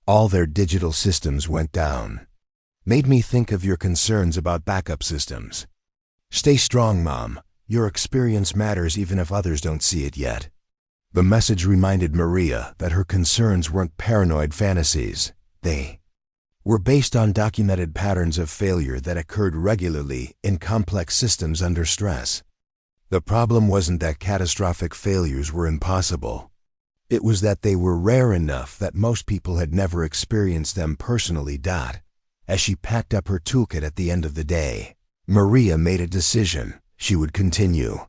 All their digital systems went down. Made me think of your concerns about backup systems. Stay strong, Mom. Your experience matters even if others don't see it yet. The message reminded Maria that her concerns weren't paranoid fantasies. They were based on documented patterns of failure that occurred regularly in complex systems under stress. The problem wasn't that catastrophic failures were impossible. It was that they were rare enough that most people had never experienced them personally. As she packed up her toolkit at the end of the day, Maria made a decision. She would continue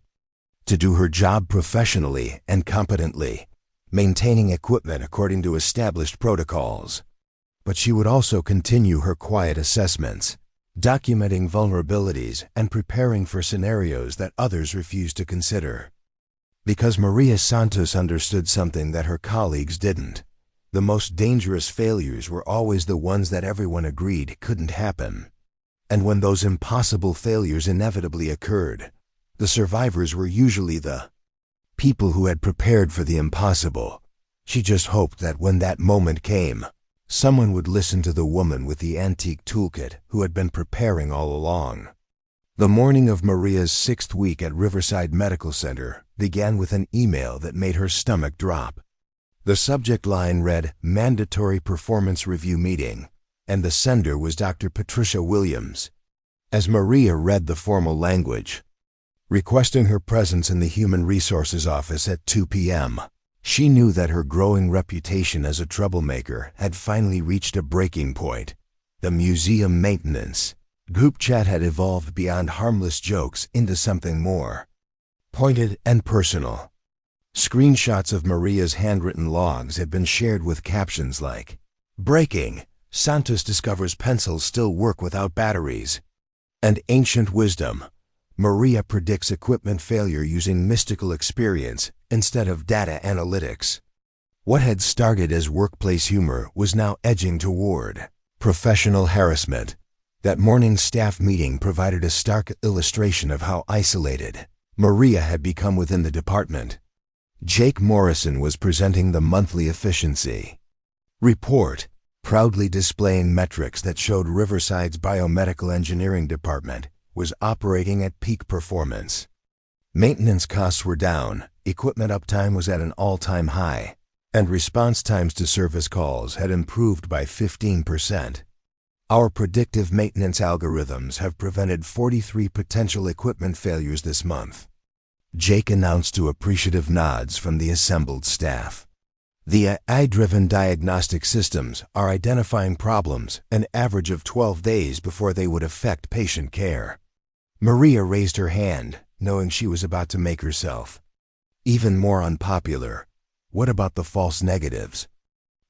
to do her job professionally and competently, maintaining equipment according to established protocols. But she would also continue her quiet assessments, documenting vulnerabilities and preparing for scenarios that others refused to consider. Because Maria Santos understood something that her colleagues didn't. The most dangerous failures were always the ones that everyone agreed couldn't happen. And when those impossible failures inevitably occurred, the survivors were usually the people who had prepared for the impossible. She just hoped that when that moment came, someone would listen to the woman with the antique toolkit who had been preparing all along. The morning of Maria's 6th week at Riverside Medical Center began with an email that made her stomach drop. The subject line read, "Mandatory Performance Review Meeting," and the sender was Dr. Patricia Williams. As Maria read the formal language, requesting her presence in the Human Resources office at 2 p.m., she knew that her growing reputation as a troublemaker had finally reached a breaking point. The museum maintenance group chat had evolved beyond harmless jokes into something more pointed and personal. Screenshots of Maria's handwritten logs had been shared with captions like, "Breaking, Santos discovers pencils still work without batteries," and "Ancient wisdom, Maria predicts equipment failure using mystical experience instead of data analytics." What had started as workplace humor was now edging toward professional harassment. That morning's staff meeting provided a stark illustration of how isolated Maria had become within the department. Jake Morrison was presenting the monthly efficiency report, proudly displaying metrics that showed Riverside's biomedical engineering department was operating at peak performance. Maintenance costs were down, equipment uptime was at an all-time high, and response times to service calls had improved by 15%. Our predictive maintenance algorithms have prevented 43 potential equipment failures this month, Jake announced to appreciative nods from the assembled staff. The AI-driven diagnostic systems are identifying problems an average of 12 days before they would affect patient care. Maria raised her hand, knowing she was about to make herself even more unpopular. What about the false negatives?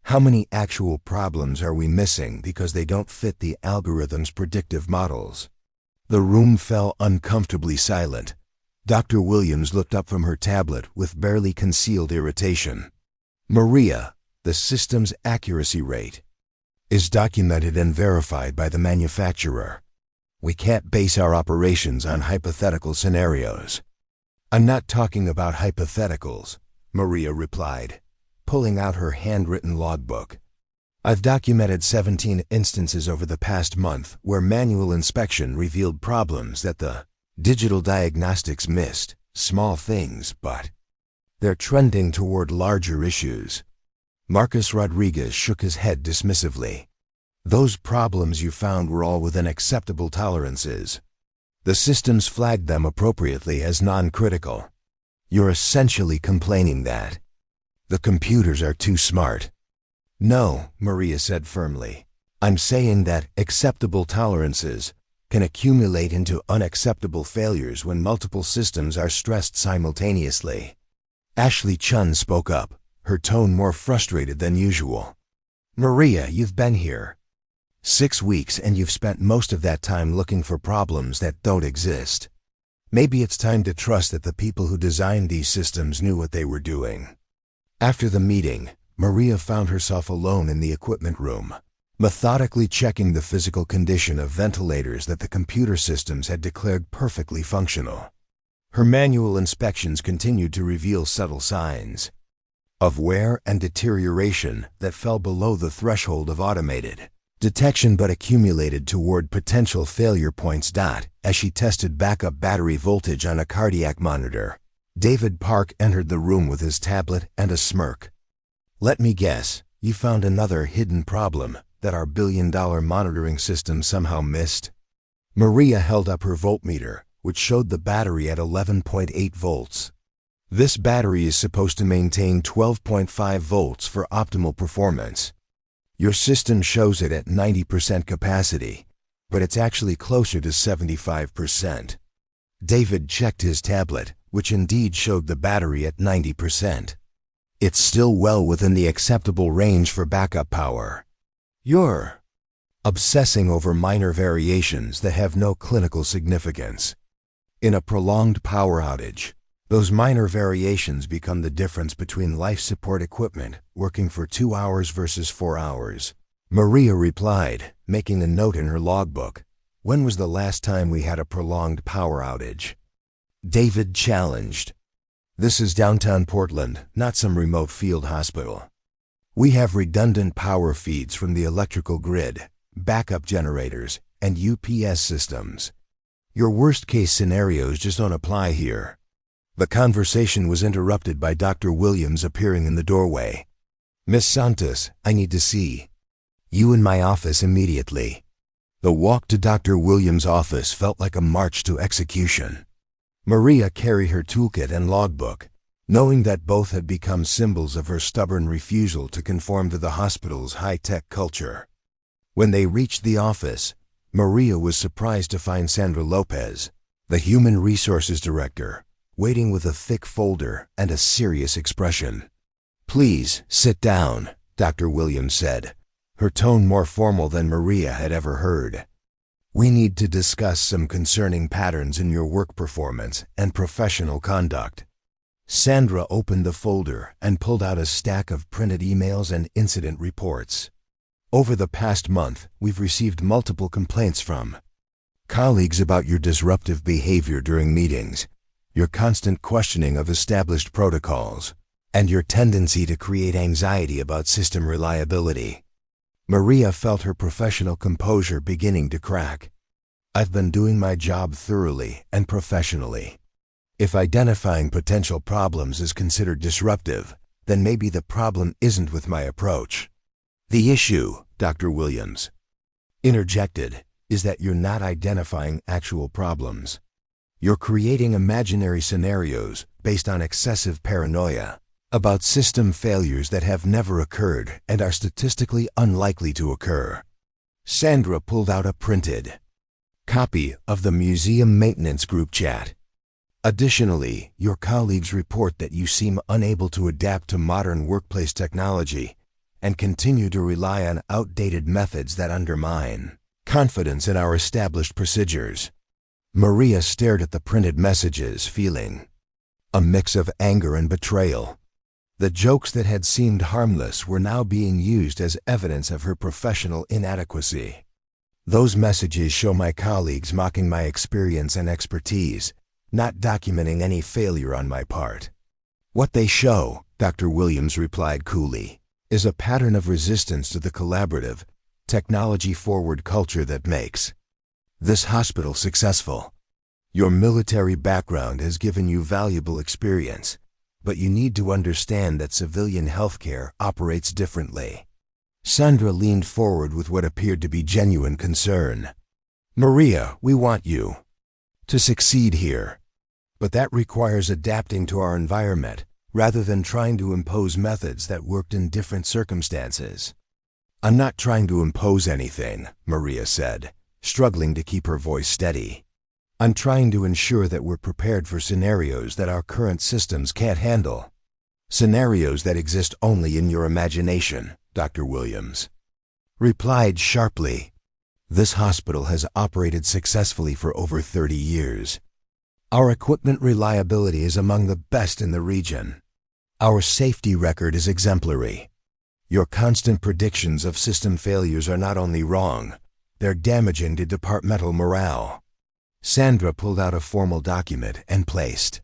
How many actual problems are we missing because they don't fit the algorithm's predictive models? The room fell uncomfortably silent. Dr. Williams looked up from her tablet with barely concealed irritation. "Maria, the system's accuracy rate is documented and verified by the manufacturer. We can't base our operations on hypothetical scenarios." "I'm not talking about hypotheticals," Maria replied, pulling out her handwritten logbook. "I've documented 17 instances over the past month where manual inspection revealed problems that the digital diagnostics missed. Small things, but they're trending toward larger issues." Marcus Rodriguez shook his head dismissively. "Those problems you found were all within acceptable tolerances. The systems flagged them appropriately as non-critical. You're essentially complaining that the computers are too smart." "No," Maria said firmly. "I'm saying that acceptable tolerances can accumulate into unacceptable failures when multiple systems are stressed simultaneously." Ashley Chun spoke up, her tone more frustrated than usual. "Maria, you've been here 6 weeks and you've spent most of that time looking for problems that don't exist. Maybe it's time to trust that the people who designed these systems knew what they were doing." After the meeting, Maria found herself alone in the equipment room, methodically checking the physical condition of ventilators that the computer systems had declared perfectly functional. Her manual inspections continued to reveal subtle signs. of wear and deterioration that fell below the threshold of automated detection but accumulated toward potential failure points. As she tested backup battery voltage on a cardiac monitor, David Park entered the room with his tablet and a smirk. "Let me guess, you found another hidden problem that our billion-dollar monitoring system somehow missed?" Maria held up her voltmeter, which showed the battery at 11.8 volts. "This battery is supposed to maintain 12.5 volts for optimal performance. Your system shows it at 90% capacity, but it's actually closer to 75%. David checked his tablet, which indeed showed the battery at 90%. "It's still well within the acceptable range for backup power. You're obsessing over minor variations that have no clinical significance. In a prolonged power outage, those minor variations become the difference between life support equipment working for 2 hours versus 4 hours. Maria replied, making a note in her logbook. "When was the last time we had a prolonged power outage?" David challenged. "This is downtown Portland, not some remote field hospital. We have redundant power feeds from the electrical grid, backup generators, and UPS systems. Your worst-case scenarios just don't apply here." The conversation was interrupted by Dr. Williams appearing in the doorway. "Miss Santos, I need to see you in my office immediately." The walk to Dr. Williams' office felt like a march to execution. Maria carried her toolkit and logbook, knowing that both had become symbols of her stubborn refusal to conform to the hospital's high-tech culture. When they reached the office, Maria was surprised to find Sandra Lopez, the Human Resources Director, waiting with a thick folder and a serious expression. "Please, sit down," Dr. Williams said, her tone more formal than Maria had ever heard. "We need to discuss some concerning patterns in your work performance and professional conduct." Sandra opened the folder and pulled out a stack of printed emails and incident reports. "Over the past month, we've received multiple complaints from colleagues about your disruptive behavior during meetings, your constant questioning of established protocols, and your tendency to create anxiety about system reliability." Maria felt her professional composure beginning to crack. "I've been doing my job thoroughly and professionally. If identifying potential problems is considered disruptive, then maybe the problem isn't with my approach. The issue," Dr. Williams interjected, "is that you're not identifying actual problems. You're creating imaginary scenarios based on excessive paranoia about system failures that have never occurred and are statistically unlikely to occur." Sandra pulled out a printed copy of the museum maintenance group chat. "Additionally, your colleagues report that you seem unable to adapt to modern workplace technology and continue to rely on outdated methods that undermine confidence in our established procedures." Maria stared at the printed messages, feeling a mix of anger and betrayal. The jokes that had seemed harmless were now being used as evidence of her professional inadequacy. "Those messages show my colleagues mocking my experience and expertise, not documenting any failure on my part. What they show," Dr. Williams replied coolly, "is a pattern of resistance to the collaborative, technology-forward culture that makes this hospital successful. Your military background has given you valuable experience, but you need to understand that civilian healthcare operates differently." Sandra leaned forward with what appeared to be genuine concern. "Maria, we want you to succeed here, but that requires adapting to our environment rather than trying to impose methods that worked in different circumstances." "I'm not trying to impose anything," Maria said, struggling to keep her voice steady. "I'm trying to ensure that we're prepared for scenarios that our current systems can't handle. Scenarios that exist only in your imagination," Dr. Williams replied sharply. "This hospital has operated successfully for over 30 years. Our equipment reliability is among the best in the region. Our safety record is exemplary. Your constant predictions of system failures are not only wrong, they're damaging to departmental morale." Sandra pulled out a formal document and placed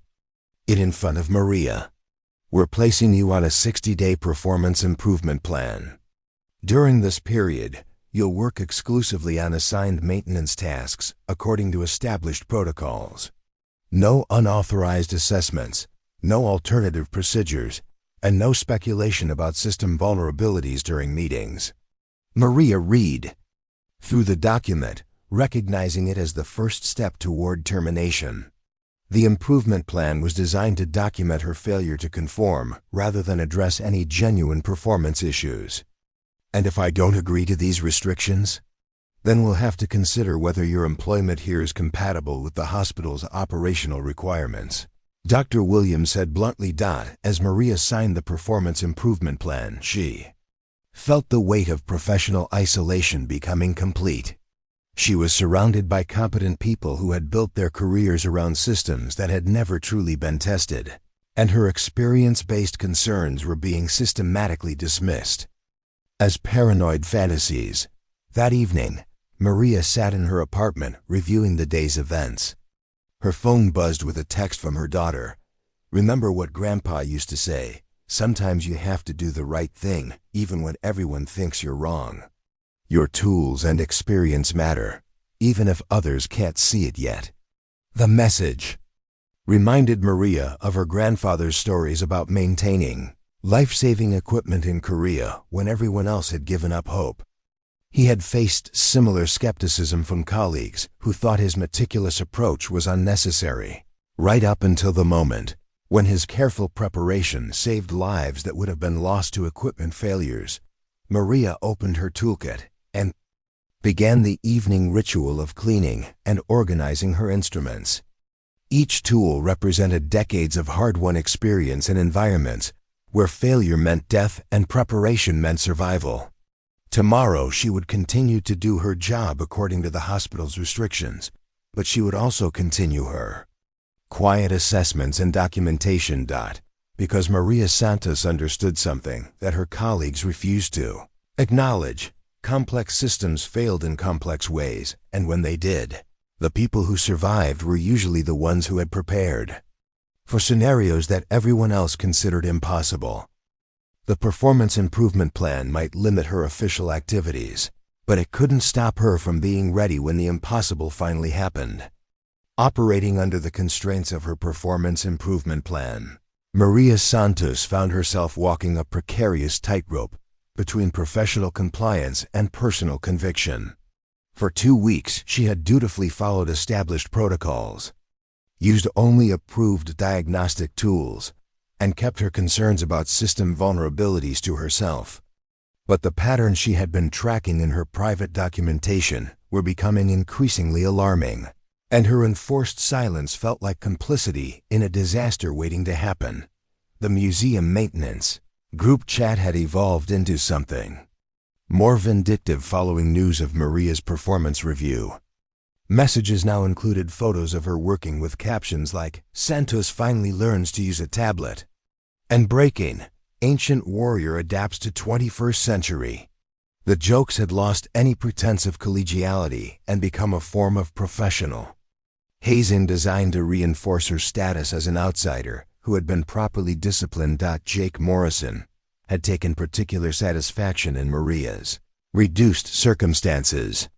it in front of Maria. We're placing you on a 60-day performance improvement plan. During this period, you'll work exclusively on assigned maintenance tasks according to established protocols. No unauthorized assessments, no alternative procedures, and no speculation about system vulnerabilities during meetings. Maria read through the document, recognizing it as the first step toward termination. The improvement plan was designed to document her failure to conform rather than address any genuine performance issues. And if I don't agree to these restrictions? Then we'll have to consider whether your employment here is compatible with the hospital's operational requirements. Dr. Williams said bluntly. As Maria signed the performance improvement plan, she felt the weight of professional isolation becoming complete. She was surrounded by competent people who had built their careers around systems that had never truly been tested, and her experience-based concerns were being systematically dismissed as paranoid fantasies. That evening, Maria sat in her apartment reviewing the day's events. Her phone buzzed with a text from her daughter. "Remember what Grandpa used to say, sometimes you have to do the right thing, even when everyone thinks you're wrong. Your tools and experience matter, even if others can't see it yet." The message reminded Maria of her grandfather's stories about maintaining life-saving equipment in Korea when everyone else had given up hope. He had faced similar skepticism from colleagues who thought his meticulous approach was unnecessary, right up until the moment when his careful preparation saved lives that would have been lost to equipment failures. Maria opened her toolkit and began the evening ritual of cleaning and organizing her instruments. Each tool represented decades of hard-won experience in environments where failure meant death and preparation meant survival. Tomorrow she would continue to do her job according to the hospital's restrictions, but she would also continue her quiet assessments and documentation. Because Maria Santos understood something that her colleagues refused to acknowledge. Complex systems failed in complex ways, and when they did, the people who survived were usually the ones who had prepared for scenarios that everyone else considered impossible. The performance improvement plan might limit her official activities, but it couldn't stop her from being ready when the impossible finally happened. Operating under the constraints of her performance improvement plan, Maria Santos found herself walking a precarious tightrope between professional compliance and personal conviction. For 2 weeks, she had dutifully followed established protocols, used only approved diagnostic tools, and kept her concerns about system vulnerabilities to herself. But the patterns she had been tracking in her private documentation were becoming increasingly alarming, and her enforced silence felt like complicity in a disaster waiting to happen. The museum maintenance group chat had evolved into something more vindictive following news of Maria's performance review. Messages now included photos of her working with captions like, "Santos finally learns to use a tablet," and "Breaking, ancient warrior adapts to 21st century." The jokes had lost any pretense of collegiality and become a form of professional hazing designed to reinforce her status as an outsider who had been properly disciplined. Jake Morrison had taken particular satisfaction in Maria's reduced circumstances.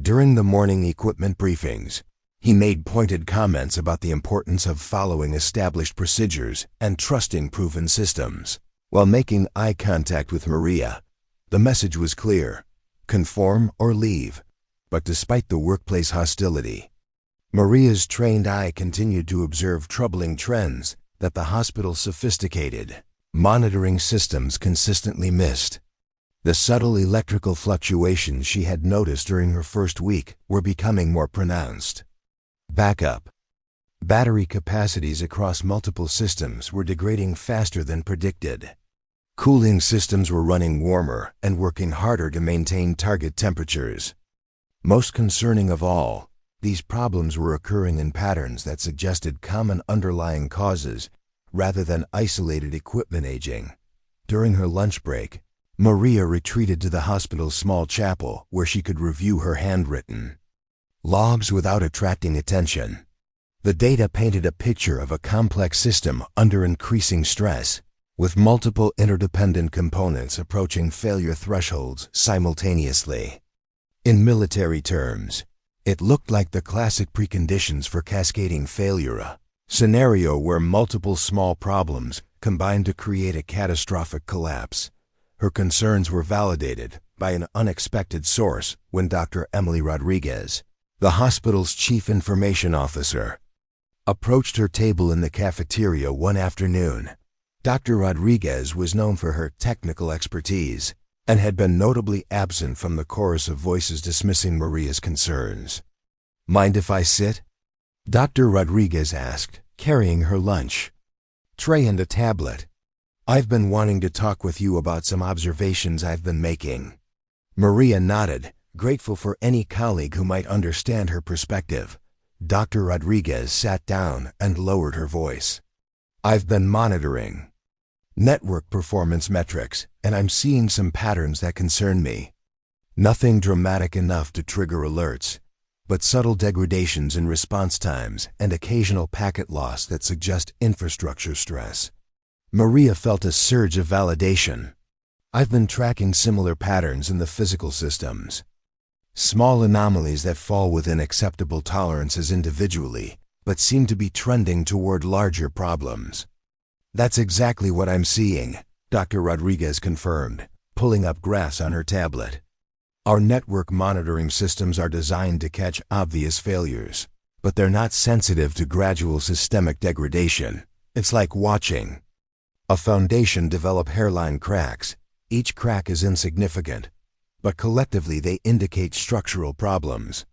During the morning equipment briefings, he made pointed comments about the importance of following established procedures and trusting proven systems. While making eye contact with Maria, the message was clear: conform or leave. But despite the workplace hostility, Maria's trained eye continued to observe troubling trends that the hospital's sophisticated monitoring systems consistently missed. The subtle electrical fluctuations she had noticed during her first week were becoming more pronounced. Backup battery capacities across multiple systems were degrading faster than predicted. Cooling systems were running warmer and working harder to maintain target temperatures. Most concerning of all, these problems were occurring in patterns that suggested common underlying causes rather than isolated equipment aging. During her lunch break, Maria retreated to the hospital's small chapel where she could review her handwritten logs without attracting attention. The data painted a picture of a complex system under increasing stress, with multiple interdependent components approaching failure thresholds simultaneously. In military terms, it looked like the classic preconditions for cascading failure, a scenario where multiple small problems combined to create a catastrophic collapse. Her concerns were validated by an unexpected source when Dr. Emily Rodriguez, the hospital's chief information officer, approached her table in the cafeteria one afternoon. Dr. Rodriguez was known for her technical expertise and had been notably absent from the chorus of voices dismissing Maria's concerns. "Mind if I sit?" Dr. Rodriguez asked, carrying her lunch tray and a tablet. "I've been wanting to talk with you about some observations I've been making." Maria nodded, grateful for any colleague who might understand her perspective. Dr. Rodriguez sat down and lowered her voice. "I've been monitoring network performance metrics, and I'm seeing some patterns that concern me. Nothing dramatic enough to trigger alerts, but subtle degradations in response times and occasional packet loss that suggest infrastructure stress." Maria felt a surge of validation. "I've been tracking similar patterns in the physical systems. Small anomalies that fall within acceptable tolerances individually, but seem to be trending toward larger problems." "That's exactly what I'm seeing," Dr. Rodriguez confirmed, pulling up graphs on her tablet. "Our network monitoring systems are designed to catch obvious failures, but they're not sensitive to gradual systemic degradation. It's like watching a foundation develop hairline cracks. Each crack is insignificant, but collectively they indicate structural problems."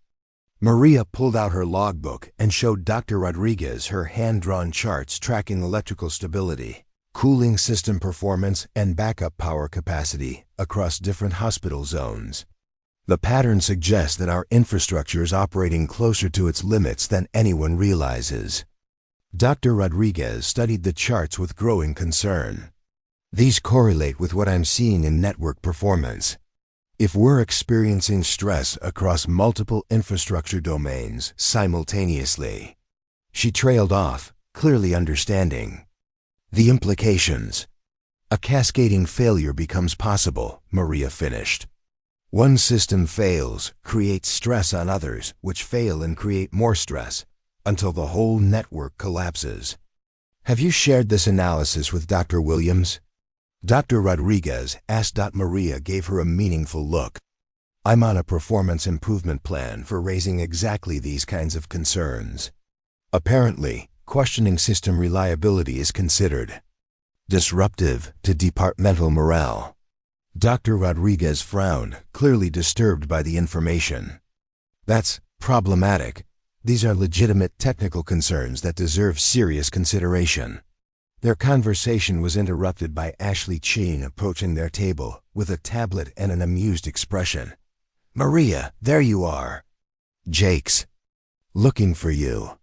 Maria pulled out her logbook and showed Dr. Rodriguez her hand-drawn charts tracking electrical stability, cooling system performance, and backup power capacity across different hospital zones. "The pattern suggests that our infrastructure is operating closer to its limits than anyone realizes." Dr. Rodriguez studied the charts with growing concern. "These correlate with what I'm seeing in network performance. If we're experiencing stress across multiple infrastructure domains simultaneously." She trailed off, clearly understanding the implications. "A cascading failure becomes possible," Maria finished. "One system fails, creates stress on others, which fail and create more stress, until the whole network collapses." "Have you shared this analysis with Dr. Williams?" Dr. Rodriguez asked. Maria gave her a meaningful look. "I'm on a performance improvement plan for raising exactly these kinds of concerns. Apparently, questioning system reliability is considered disruptive to departmental morale." Dr. Rodriguez frowned, clearly disturbed by the information. "That's problematic. These are legitimate technical concerns that deserve serious consideration." Their conversation was interrupted by Ashley Ching approaching their table with a tablet and an amused expression. "Maria, there you are." "Jake's looking for you.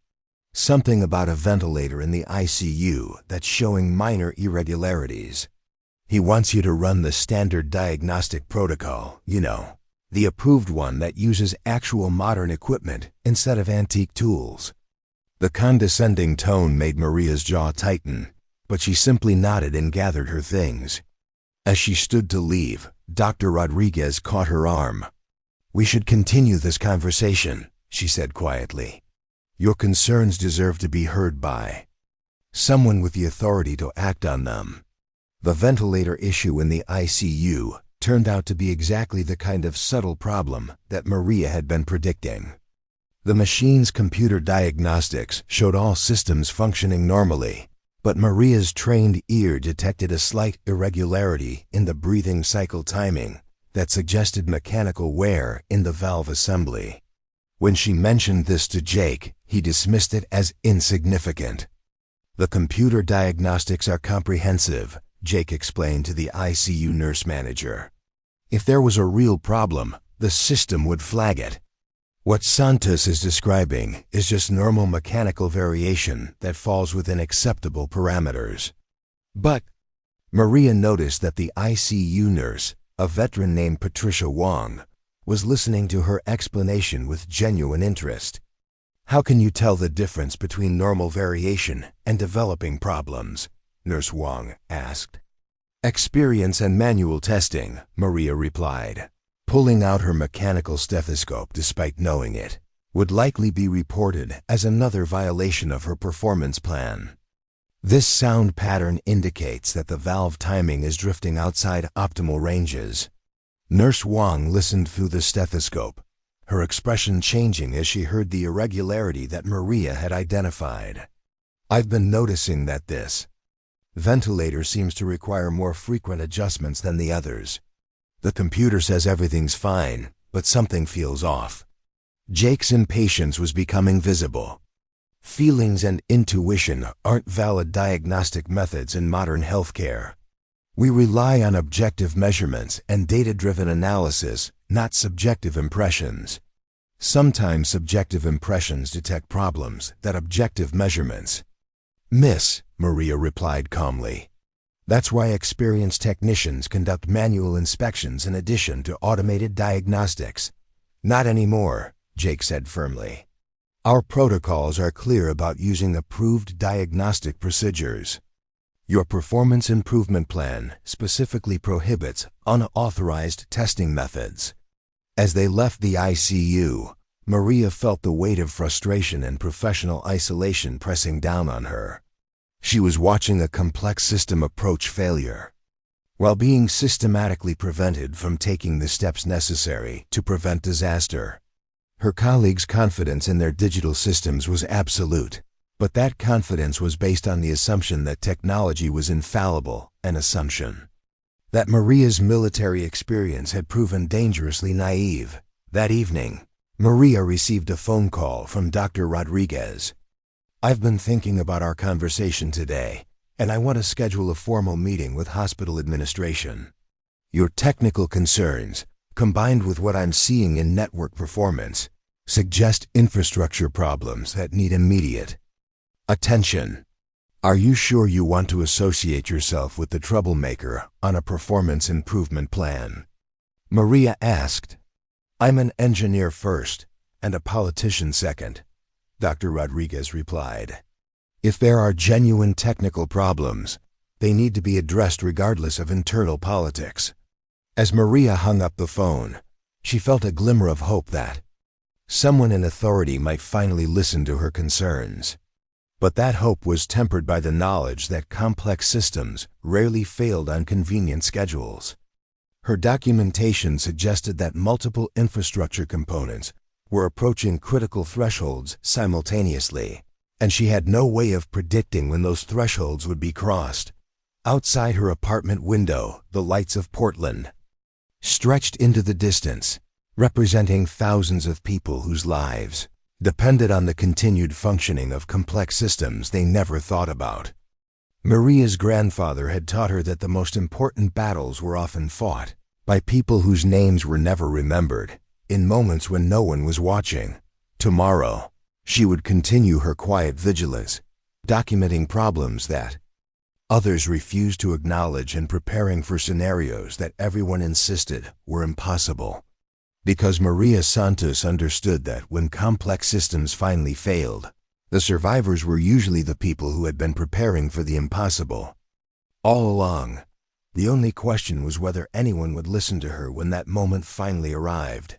Something about a ventilator in the ICU that's showing minor irregularities. He wants you to run the standard diagnostic protocol, the approved one that uses actual modern equipment instead of antique tools." The condescending tone made Maria's jaw tighten, but she simply nodded and gathered her things. As she stood to leave, Dr. Rodriguez caught her arm. "We should continue this conversation," she said quietly. "Your concerns deserve to be heard by someone with the authority to act on them." The ventilator issue in the ICU turned out to be exactly the kind of subtle problem that Maria had been predicting. The machine's computer diagnostics showed all systems functioning normally, but Maria's trained ear detected a slight irregularity in the breathing cycle timing that suggested mechanical wear in the valve assembly. When she mentioned this to Jake, he dismissed it as insignificant. "The computer diagnostics are comprehensive," Jake explained to the ICU nurse manager. "If there was a real problem, the system would flag it. What Santos is describing is just normal mechanical variation that falls within acceptable parameters." "But," Maria noticed that the ICU nurse, a veteran named Patricia Wong, was listening to her explanation with genuine interest. How can you tell the difference between normal variation and developing problems? Nurse Wong asked. Experience and manual testing, Maria replied. Pulling out her mechanical stethoscope despite knowing it would likely be reported as another violation of her performance plan. This sound pattern indicates that the valve timing is drifting outside optimal ranges. Nurse Wong listened through the stethoscope, her expression changing as she heard the irregularity that Maria had identified. I've been noticing that this ventilator seems to require more frequent adjustments than the others. The computer says everything's fine, but something feels off. Jake's impatience was becoming visible. Feelings and intuition aren't valid diagnostic methods in modern healthcare. We rely on objective measurements and data-driven analysis, not subjective impressions. Sometimes subjective impressions detect problems that objective measurements miss, Maria replied calmly. That's why experienced technicians conduct manual inspections in addition to automated diagnostics. Not anymore, Jake said firmly. Our protocols are clear about using approved diagnostic procedures. Your performance improvement plan specifically prohibits unauthorized testing methods. As they left the ICU, Maria felt the weight of frustration and professional isolation pressing down on her. She was watching a complex system approach failure, while being systematically prevented from taking the steps necessary to prevent disaster. Her colleagues' confidence in their digital systems was absolute, but that confidence was based on the assumption that technology was infallible, an assumption that Maria's military experience had proven dangerously naive. That evening, Maria received a phone call from Dr. Rodriguez. I've been thinking about our conversation today, and I want to schedule a formal meeting with hospital administration. Your technical concerns, combined with what I'm seeing in network performance, suggest infrastructure problems that need immediate attention. Are you sure you want to associate yourself with the troublemaker on a performance improvement plan? Maria asked. I'm an engineer first and a politician second, Dr. Rodriguez replied. If there are genuine technical problems, they need to be addressed regardless of internal politics. As Maria hung up the phone, she felt a glimmer of hope that someone in authority might finally listen to her concerns. But that hope was tempered by the knowledge that complex systems rarely failed on convenient schedules. Her documentation suggested that multiple infrastructure components were approaching critical thresholds simultaneously, and she had no way of predicting when those thresholds would be crossed. Outside her apartment window, the lights of Portland stretched into the distance, representing thousands of people whose lives depended on the continued functioning of complex systems they never thought about. Maria's grandfather had taught her that the most important battles were often fought by people whose names were never remembered, in moments when no one was watching. Tomorrow, she would continue her quiet vigilance, documenting problems that others refused to acknowledge and preparing for scenarios that everyone insisted were impossible. Because Maria Santos understood that when complex systems finally failed, the survivors were usually the people who had been preparing for the impossible. All along, the only question was whether anyone would listen to her when that moment finally arrived.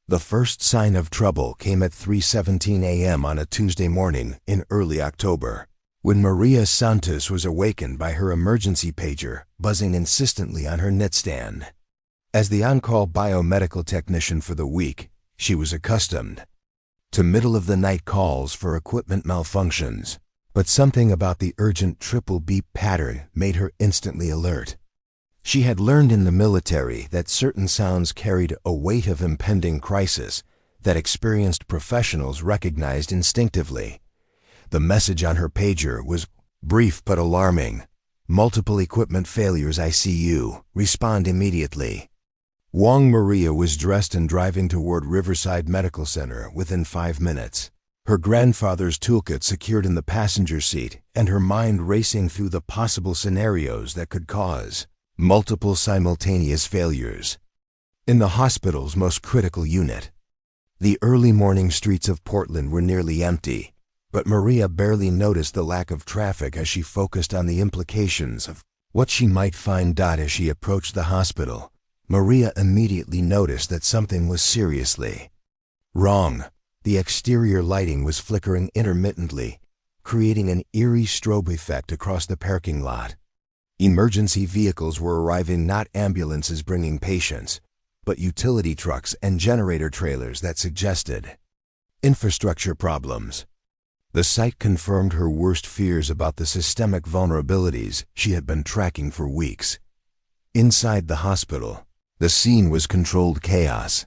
The first sign of trouble came at 3:17 a.m. on a Tuesday morning in early October, when Maria Santos was awakened by her emergency pager buzzing insistently on her nightstand. As the on-call biomedical technician for the week, she was accustomed to middle-of-the-night calls for equipment malfunctions, but something about the urgent triple beep pattern made her instantly alert. She had learned in the military that certain sounds carried a weight of impending crisis that experienced professionals recognized instinctively. The message on her pager was brief but alarming. Multiple equipment failures ICU. Respond immediately. Wong Maria was dressed and driving toward Riverside Medical Center within 5 minutes, her grandfather's toolkit secured in the passenger seat and her mind racing through the possible scenarios that could cause multiple simultaneous failures in the hospital's most critical unit. The early morning streets of Portland were nearly empty, but Maria barely noticed the lack of traffic as she focused on the implications of what she might find. As she approached the hospital, Maria immediately noticed that something was seriously wrong. The exterior lighting was flickering intermittently, creating an eerie strobe effect across the parking lot. Emergency vehicles were arriving, not ambulances bringing patients, but utility trucks and generator trailers that suggested infrastructure problems. The sight confirmed her worst fears about the systemic vulnerabilities she had been tracking for weeks. Inside the hospital, the scene was controlled chaos.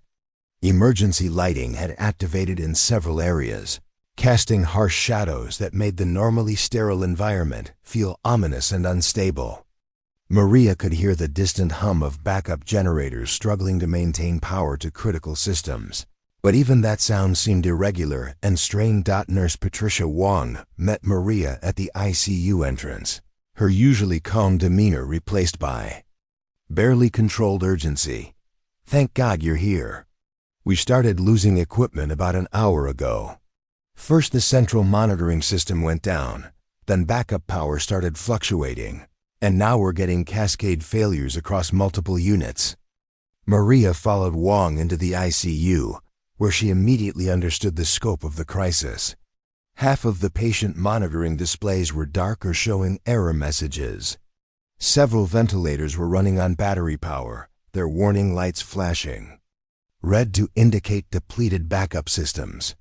Emergency lighting had activated in several areas, casting harsh shadows that made the normally sterile environment feel ominous and unstable. Maria could hear the distant hum of backup generators struggling to maintain power to critical systems. But even that sound seemed irregular and strained. Nurse Patricia Wong met Maria at the ICU entrance, her usually calm demeanor replaced by barely controlled urgency. "Thank God you're here. We started losing equipment about an hour ago. First the central monitoring system went down, then backup power started fluctuating, and now we're getting cascade failures across multiple units." Maria followed Wong into the ICU, where she immediately understood the scope of the crisis. Half of the patient monitoring displays were dark or showing error messages. Several ventilators were running on battery power, their warning lights flashing red to indicate depleted backup systems.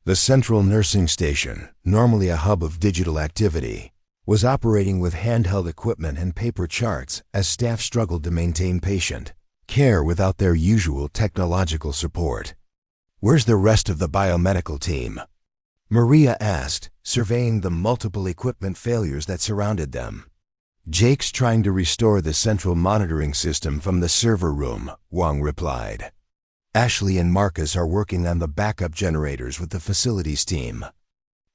The central nursing station, normally a hub of digital activity, was operating with handheld equipment and paper charts as staff struggled to maintain patient care without their usual technological support. "Where's the rest of the biomedical team?" Maria asked, surveying the multiple equipment failures that surrounded them. "Jake's trying to restore the central monitoring system from the server room," Wong replied. "Ashley and Marcus are working on the backup generators with the facilities team.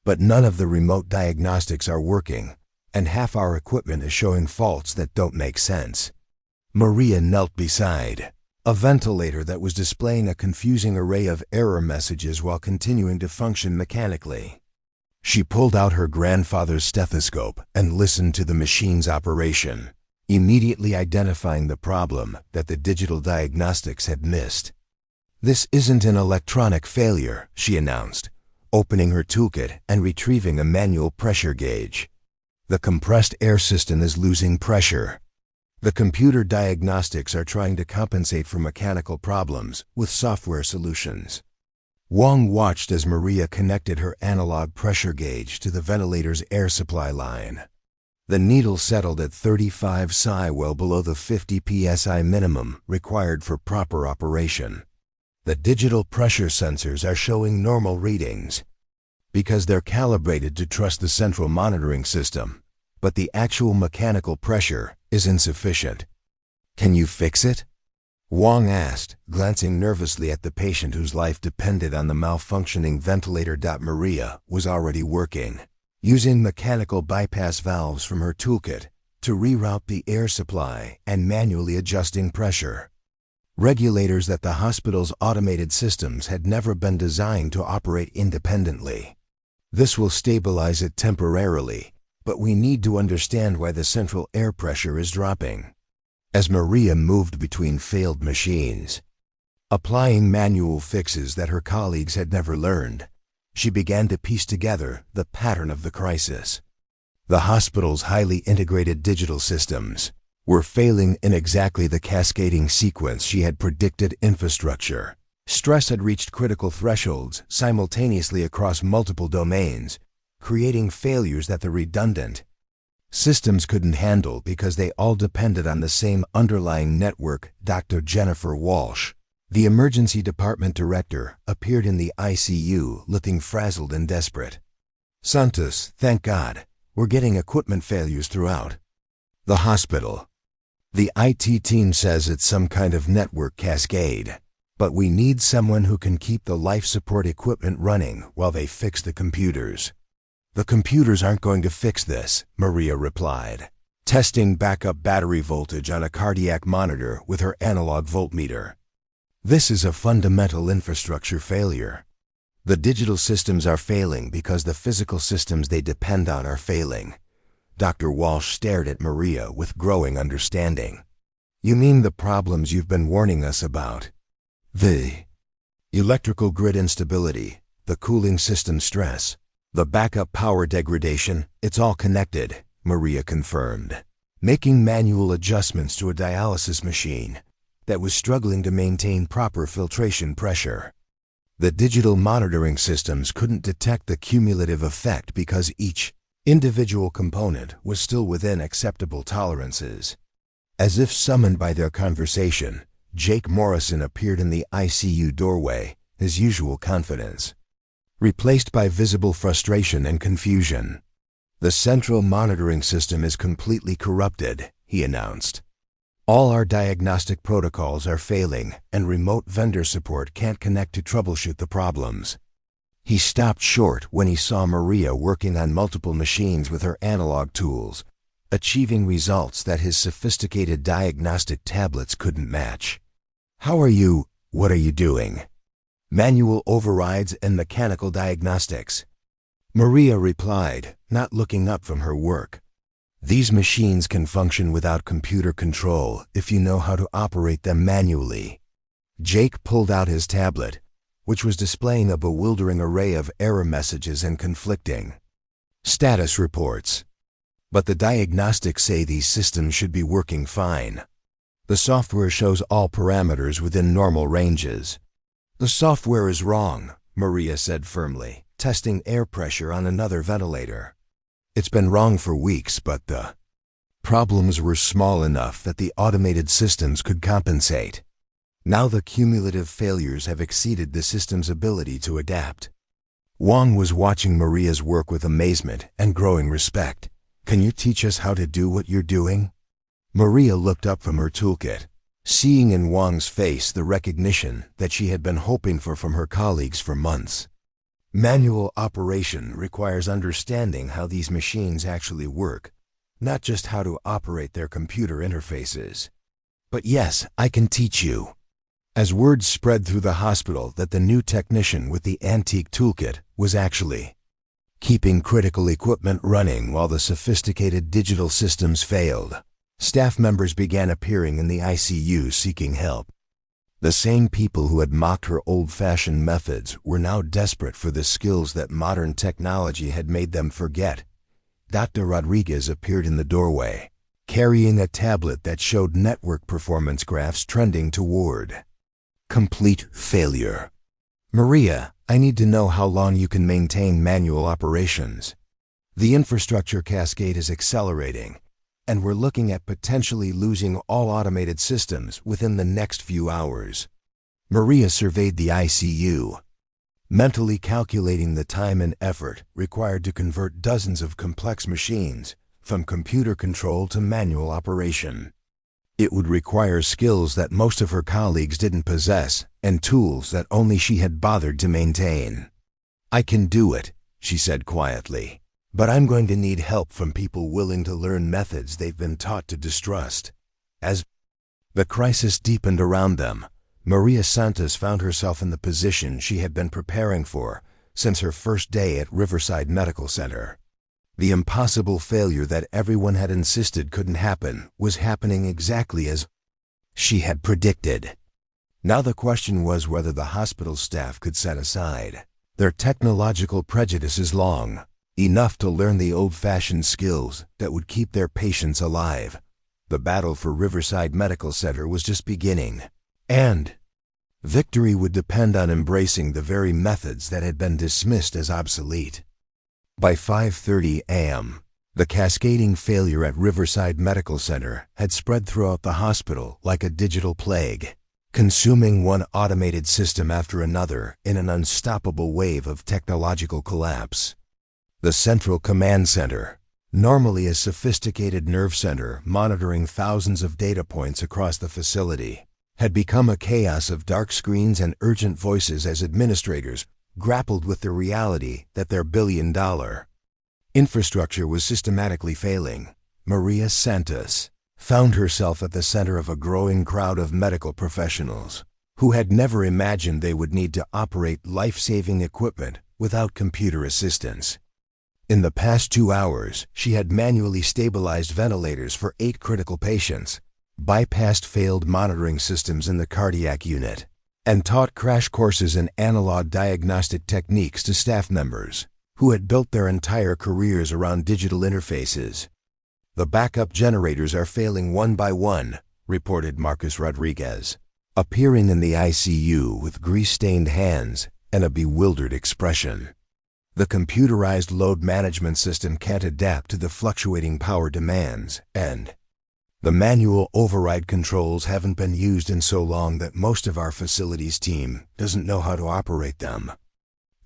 But none of the remote diagnostics are working, and half our equipment is showing faults that don't make sense." Maria knelt beside a ventilator that was displaying a confusing array of error messages while continuing to function mechanically. She pulled out her grandfather's stethoscope and listened to the machine's operation, immediately identifying the problem that the digital diagnostics had missed. "This isn't an electronic failure," she announced, opening her toolkit and retrieving a manual pressure gauge. "The compressed air system is losing pressure. The computer diagnostics are trying to compensate for mechanical problems with software solutions." Wong watched as Maria connected her analog pressure gauge to the ventilator's air supply line. The needle settled at 35 psi, well below the 50 psi minimum required for proper operation. The digital pressure sensors are showing normal readings because they're calibrated to trust the central monitoring system, but the actual mechanical pressure is insufficient. "Can you fix it?" Wong asked, glancing nervously at the patient whose life depended on the malfunctioning ventilator. Maria was already working, using mechanical bypass valves from her toolkit to reroute the air supply and manually adjusting pressure. Regulators that the hospital's automated systems had never been designed to operate independently. "This will stabilize it temporarily, but we need to understand why the central air pressure is dropping." As Maria moved between failed machines, applying manual fixes that her colleagues had never learned, she began to piece together the pattern of the crisis. The hospital's highly integrated digital systems were failing in exactly the cascading sequence she had predicted. Infrastructure stress had reached critical thresholds simultaneously across multiple domains, creating failures that the redundant systems couldn't handle because they all depended on the same underlying network. Dr. Jennifer Walsh, the emergency department director, appeared in the ICU looking frazzled and desperate. "Santos, thank God, we're getting equipment failures throughout the hospital. The IT team says it's some kind of network cascade, but we need someone who can keep the life support equipment running while they fix the computers." "The computers aren't going to fix this," Maria replied, testing backup battery voltage on a cardiac monitor with her analog voltmeter. This is a fundamental infrastructure failure. The digital systems are failing because the physical systems they depend on are failing. Dr. Walsh stared at Maria with growing understanding. You mean the problems you've been warning us about? The electrical grid instability, the cooling system stress, the backup power degradation, it's all connected, Maria confirmed, making manual adjustments to a dialysis machine that was struggling to maintain proper filtration pressure. The digital monitoring systems couldn't detect the cumulative effect because each individual component was still within acceptable tolerances. As if summoned by their conversation, Jake Morrison appeared in the ICU doorway, his usual confidence replaced by visible frustration and confusion. The central monitoring system is completely corrupted, he announced. All our diagnostic protocols are failing, and remote vendor support can't connect to troubleshoot the problems. He stopped short when he saw Maria working on multiple machines with her analog tools, achieving results that his sophisticated diagnostic tablets couldn't match. What are you doing? Manual overrides and mechanical diagnostics, Maria replied, not looking up from her work. These machines can function without computer control if you know how to operate them manually. Jake pulled out his tablet, which was displaying a bewildering array of error messages and conflicting status reports. But the diagnostics say these systems should be working fine. The software shows all parameters within normal ranges. The software is wrong, Maria said firmly, testing air pressure on another ventilator. It's been wrong for weeks, but the problems were small enough that the automated systems could compensate. Now the cumulative failures have exceeded the system's ability to adapt. Wong was watching Maria's work with amazement and growing respect. Can you teach us how to do what you're doing? Maria looked up from her toolkit, seeing in Wong's face the recognition that she had been hoping for from her colleagues for months. Manual operation requires understanding how these machines actually work, not just how to operate their computer interfaces. But yes, I can teach you. As word spread through the hospital that the new technician with the antique toolkit was actually keeping critical equipment running while the sophisticated digital systems failed, staff members began appearing in the ICU seeking help. The same people who had mocked her old-fashioned methods were now desperate for the skills that modern technology had made them forget. Dr. Rodriguez appeared in the doorway, carrying a tablet that showed network performance graphs trending toward complete failure. Maria, I need to know how long you can maintain manual operations. The infrastructure cascade is accelerating, and we're looking at potentially losing all automated systems within the next few hours. Maria surveyed the ICU, mentally calculating the time and effort required to convert dozens of complex machines from computer control to manual operation. It would require skills that most of her colleagues didn't possess and tools that only she had bothered to maintain. I can do it, she said quietly. But I'm going to need help from people willing to learn methods they've been taught to distrust. As the crisis deepened around them, Maria Santos found herself in the position she had been preparing for since her first day at Riverside Medical Center. The impossible failure that everyone had insisted couldn't happen was happening exactly as she had predicted. Now the question was whether the hospital staff could set aside their technological prejudices long enough to learn the old-fashioned skills that would keep their patients alive. The battle for Riverside Medical Center was just beginning, and victory would depend on embracing the very methods that had been dismissed as obsolete. By 5:30 a.m., the cascading failure at Riverside Medical Center had spread throughout the hospital like a digital plague, consuming one automated system after another in an unstoppable wave of technological collapse. The Central Command Center, normally a sophisticated nerve center monitoring thousands of data points across the facility, had become a chaos of dark screens and urgent voices as administrators grappled with the reality that their billion-dollar infrastructure was systematically failing. Maria Santos found herself at the center of a growing crowd of medical professionals, who had never imagined they would need to operate life-saving equipment without computer assistance. In the past 2 hours, she had manually stabilized ventilators for 8 critical patients, bypassed failed monitoring systems in the cardiac unit, and taught crash courses in analog diagnostic techniques to staff members who had built their entire careers around digital interfaces. "The backup generators are failing one by one," reported Marcus Rodriguez, appearing in the ICU with grease-stained hands and a bewildered expression. "The computerized load management system can't adapt to the fluctuating power demands, and the manual override controls haven't been used in so long that most of our facilities team doesn't know how to operate them."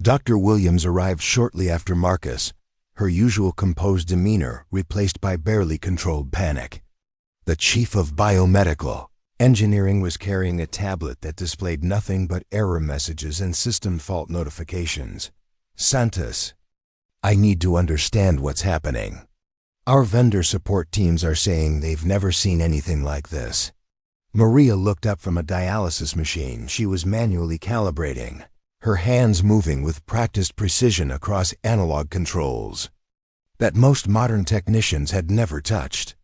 Dr. Williams arrived shortly after Marcus, her usual composed demeanor replaced by barely controlled panic. The chief of biomedical engineering was carrying a tablet that displayed nothing but error messages and system fault notifications. "Santos, I need to understand what's happening. Our vendor support teams are saying they've never seen anything like this." Maria looked up from a dialysis machine she was manually calibrating, her hands moving with practiced precision across analog controls that most modern technicians had never touched.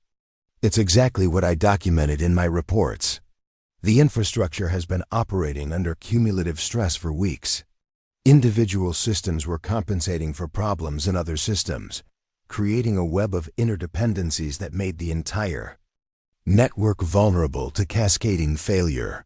"It's exactly what I documented in my reports. The infrastructure has been operating under cumulative stress for weeks. Individual systems were compensating for problems in other systems, creating a web of interdependencies that made the entire network vulnerable to cascading failure.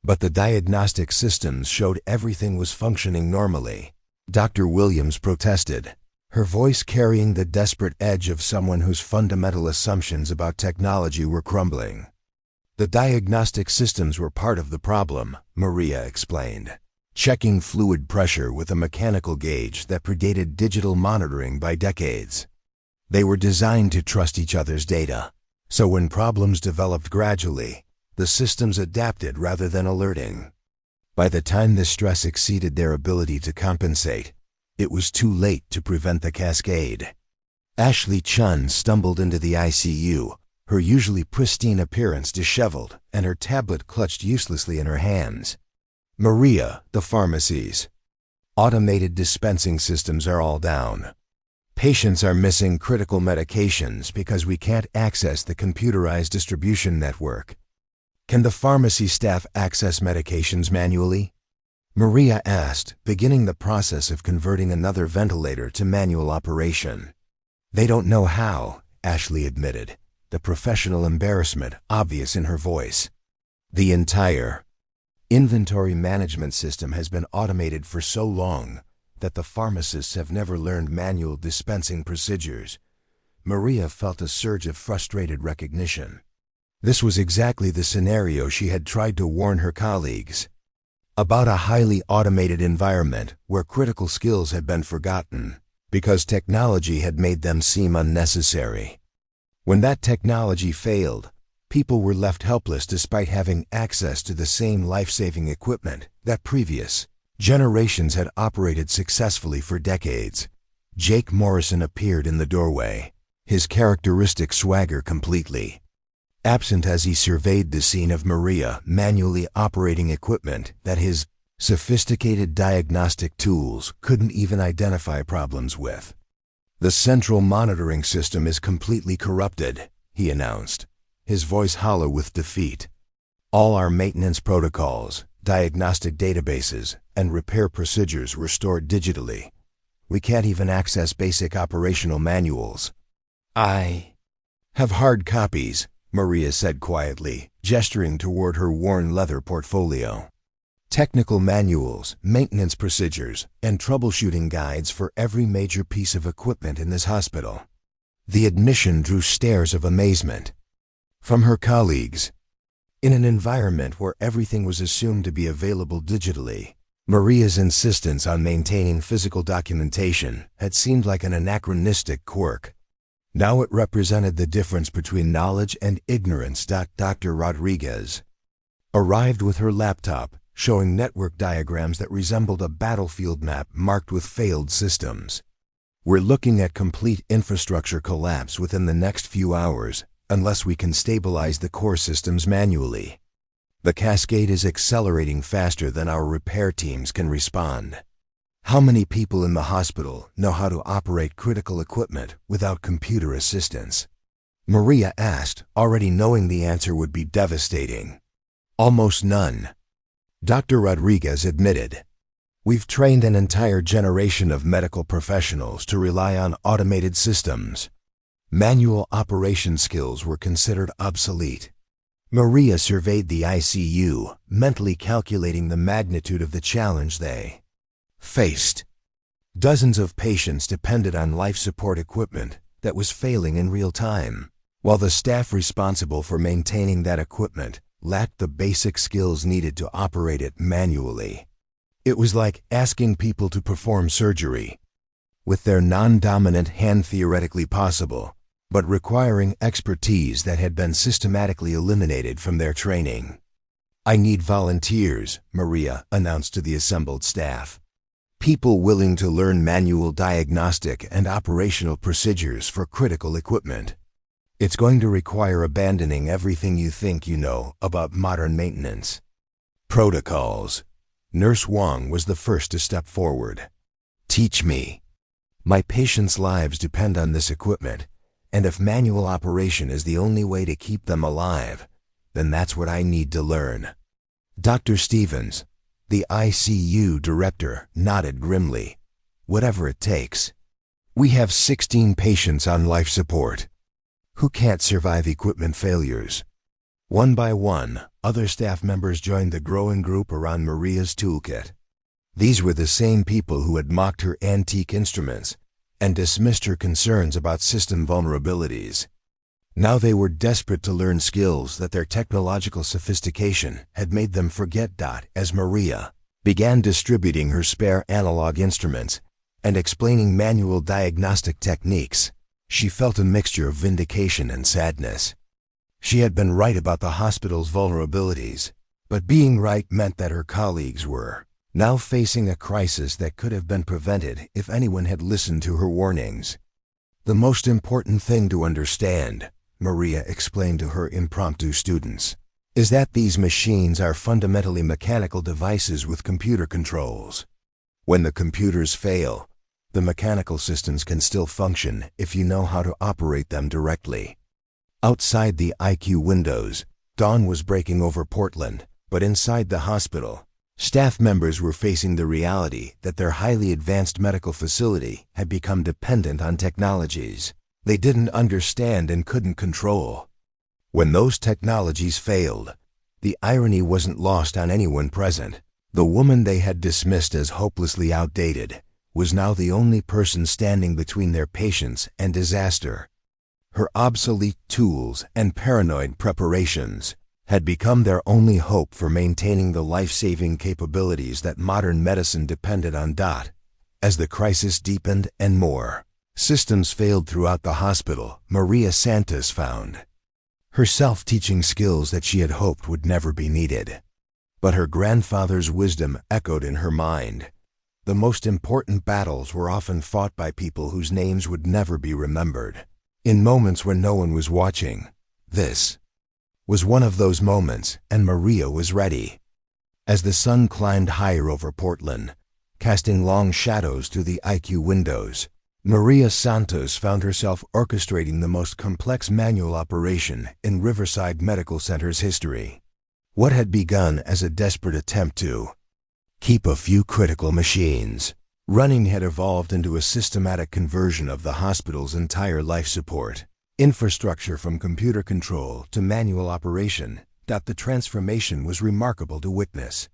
But the diagnostic systems showed everything was functioning normally," Dr. Williams protested, her voice carrying the desperate edge of someone whose fundamental assumptions about technology were crumbling. "The diagnostic systems were part of the problem," Maria explained, checking fluid pressure with a mechanical gauge that predated digital monitoring by decades. "They were designed to trust each other's data, so when problems developed gradually, the systems adapted rather than alerting. By the time the stress exceeded their ability to compensate, it was too late to prevent the cascade." Ashley Chun stumbled into the ICU, her usually pristine appearance disheveled and her tablet clutched uselessly in her hands. "Maria, the pharmacies. Automated dispensing systems are all down. Patients are missing critical medications because we can't access the computerized distribution network. Can the pharmacy staff access medications manually?" Maria asked, beginning the process of converting another ventilator to manual operation. "They don't know how," Ashley admitted, the professional embarrassment obvious in her voice. "The entire inventory management system has been automated for so long that the pharmacists have never learned manual dispensing procedures." Maria felt a surge of frustrated recognition. This was exactly the scenario she had tried to warn her colleagues about: a highly automated environment where critical skills had been forgotten because technology had made them seem unnecessary. When that technology failed, people were left helpless despite having access to the same life-saving equipment that previous generations had operated successfully for decades. Jake Morrison appeared in the doorway, his characteristic swagger completely absent as he surveyed the scene of Maria manually operating equipment that his sophisticated diagnostic tools couldn't even identify problems with. "The central monitoring system is completely corrupted," he announced, his voice hollow with defeat. "All our maintenance protocols, diagnostic databases, and repair procedures were stored digitally. We can't even access basic operational manuals." "I have hard copies," Maria said quietly, gesturing toward her worn leather portfolio. "Technical manuals, maintenance procedures, and troubleshooting guides for every major piece of equipment in this hospital." The admission drew stares of amazement from her colleagues. In an environment where everything was assumed to be available digitally, Maria's insistence on maintaining physical documentation had seemed like an anachronistic quirk. Now it represented the difference between knowledge and ignorance. Dr. Rodriguez arrived with her laptop, showing network diagrams that resembled a battlefield map marked with failed systems. "We're looking at complete infrastructure collapse within the next few hours, unless we can stabilize the core systems manually." The cascade is accelerating faster than our repair teams can respond. How many people in the hospital know how to operate critical equipment without computer assistance? Maria asked, already knowing the answer would be devastating. Almost none. Dr. Rodriguez admitted. We've trained an entire generation of medical professionals to rely on automated systems. Manual operation skills were considered obsolete. Maria surveyed the ICU, mentally calculating the magnitude of the challenge they faced. Dozens of patients depended on life support equipment that was failing in real time, while the staff responsible for maintaining that equipment lacked the basic skills needed to operate it manually. It was like asking people to perform surgery with their non-dominant hand, theoretically possible, but requiring expertise that had been systematically eliminated from their training. I need volunteers, Maria announced to the assembled staff. People willing to learn manual diagnostic and operational procedures for critical equipment. It's going to require abandoning everything you think you know about modern maintenance protocols. Nurse Wong was the first to step forward. Teach me. My patients' lives depend on this equipment, and if manual operation is the only way to keep them alive, then that's what I need to learn. Dr. Stevens, the ICU director, nodded grimly. Whatever it takes. We have 16 patients on life support who can't survive equipment failures. One by one, other staff members joined the growing group around Maria's toolkit. These were the same people who had mocked her antique instruments and dismissed her concerns about system vulnerabilities. Now they were desperate to learn skills that their technological sophistication had made them forget. As Maria began distributing her spare analog instruments and explaining manual diagnostic techniques, she felt a mixture of vindication and sadness. She had been right about the hospital's vulnerabilities, but being right meant that her colleagues were now facing a crisis that could have been prevented if anyone had listened to her warnings. The most important thing to understand, Maria explained to her impromptu students, is that these machines are fundamentally mechanical devices with computer controls. When the computers fail, the mechanical systems can still function if you know how to operate them directly. Outside the IQ windows, dawn was breaking over Portland, but inside the hospital, staff members were facing the reality that their highly advanced medical facility had become dependent on technologies they didn't understand and couldn't control. When those technologies failed, the irony wasn't lost on anyone present. The woman they had dismissed as hopelessly outdated was now the only person standing between their patients and disaster. Her obsolete tools and paranoid preparations had become their only hope for maintaining the life-saving capabilities that modern medicine depended on. As the crisis deepened and more systems failed throughout the hospital, Maria Santos found her self-teaching skills that she had hoped would never be needed. But her grandfather's wisdom echoed in her mind. The most important battles were often fought by people whose names would never be remembered. In moments when no one was watching, this was one of those moments, and Maria was ready. As the sun climbed higher over Portland, casting long shadows through the IQ windows, Maria Santos found herself orchestrating the most complex manual operation in Riverside Medical Center's history. What had begun as a desperate attempt to keep a few critical machines running had evolved into a systematic conversion of the hospital's entire life support infrastructure from computer control to manual operation. The transformation was remarkable to witness.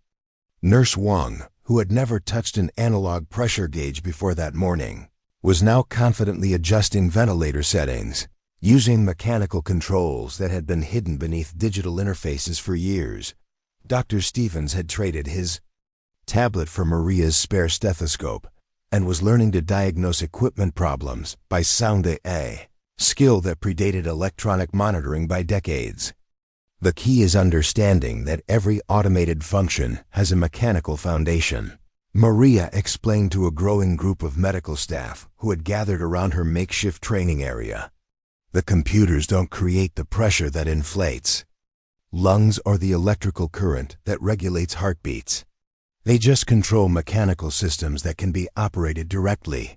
Nurse Wong, who had never touched an analog pressure gauge before that morning, was now confidently adjusting ventilator settings, using mechanical controls that had been hidden beneath digital interfaces for years. Dr. Stevens had traded his tablet for Maria's spare stethoscope and was learning to diagnose equipment problems by sound, a skill that predated electronic monitoring by decades. The key is understanding that every automated function has a mechanical foundation, Maria explained to a growing group of medical staff who had gathered around her makeshift training area. The computers don't create the pressure that inflates Lungs are the electrical current that regulates heartbeats. They just control mechanical systems that can be operated directly.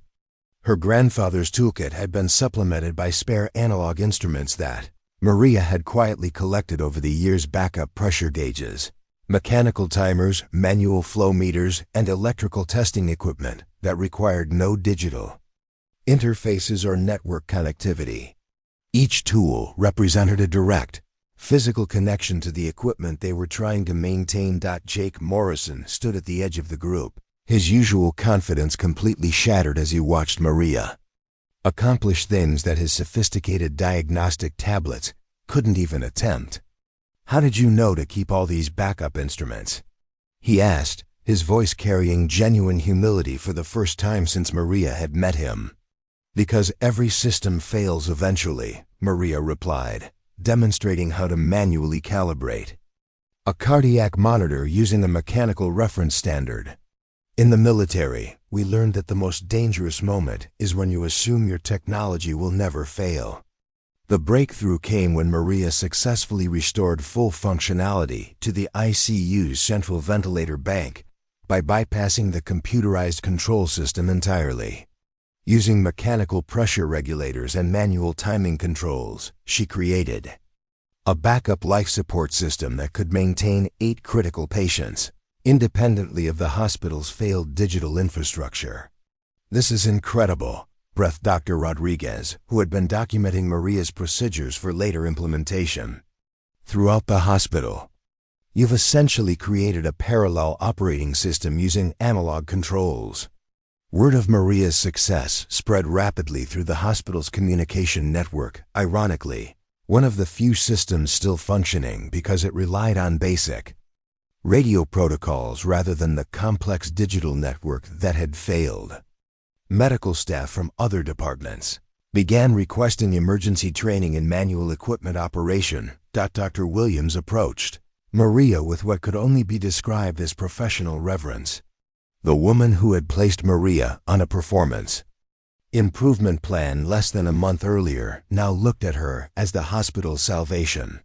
Her grandfather's toolkit had been supplemented by spare analog instruments that Maria had quietly collected over the years: backup pressure gauges, mechanical timers, manual flow meters, and electrical testing equipment that required no digital interfaces or network connectivity. Each tool represented a direct, physical connection to the equipment they were trying to maintain. Jake Morrison stood at the edge of the group, his usual confidence completely shattered as he watched Maria accomplish things that his sophisticated diagnostic tablets couldn't even attempt. "How did you know to keep all these backup instruments?" he asked, his voice carrying genuine humility for the first time since Maria had met him. "Because every system fails eventually," Maria replied, demonstrating how to manually calibrate a cardiac monitor using a mechanical reference standard. "In the military, we learned that the most dangerous moment is when you assume your technology will never fail." The breakthrough came when Maria successfully restored full functionality to the ICU's central ventilator bank by bypassing the computerized control system entirely. Using mechanical pressure regulators and manual timing controls, she created a backup life support system that could maintain 8 critical patients, independently of the hospital's failed digital infrastructure. "This is incredible," breathed Dr. Rodriguez, who had been documenting Maria's procedures for later implementation. "Throughout the hospital, you've essentially created a parallel operating system using analog controls." Word of Maria's success spread rapidly through the hospital's communication network, ironically, one of the few systems still functioning because it relied on basic radio protocols rather than the complex digital network that had failed. Medical staff from other departments began requesting emergency training in manual equipment operation. Dr. Williams approached Maria with what could only be described as professional reverence. The woman who had placed Maria on a performance improvement plan less than a month earlier now looked at her as the hospital's salvation.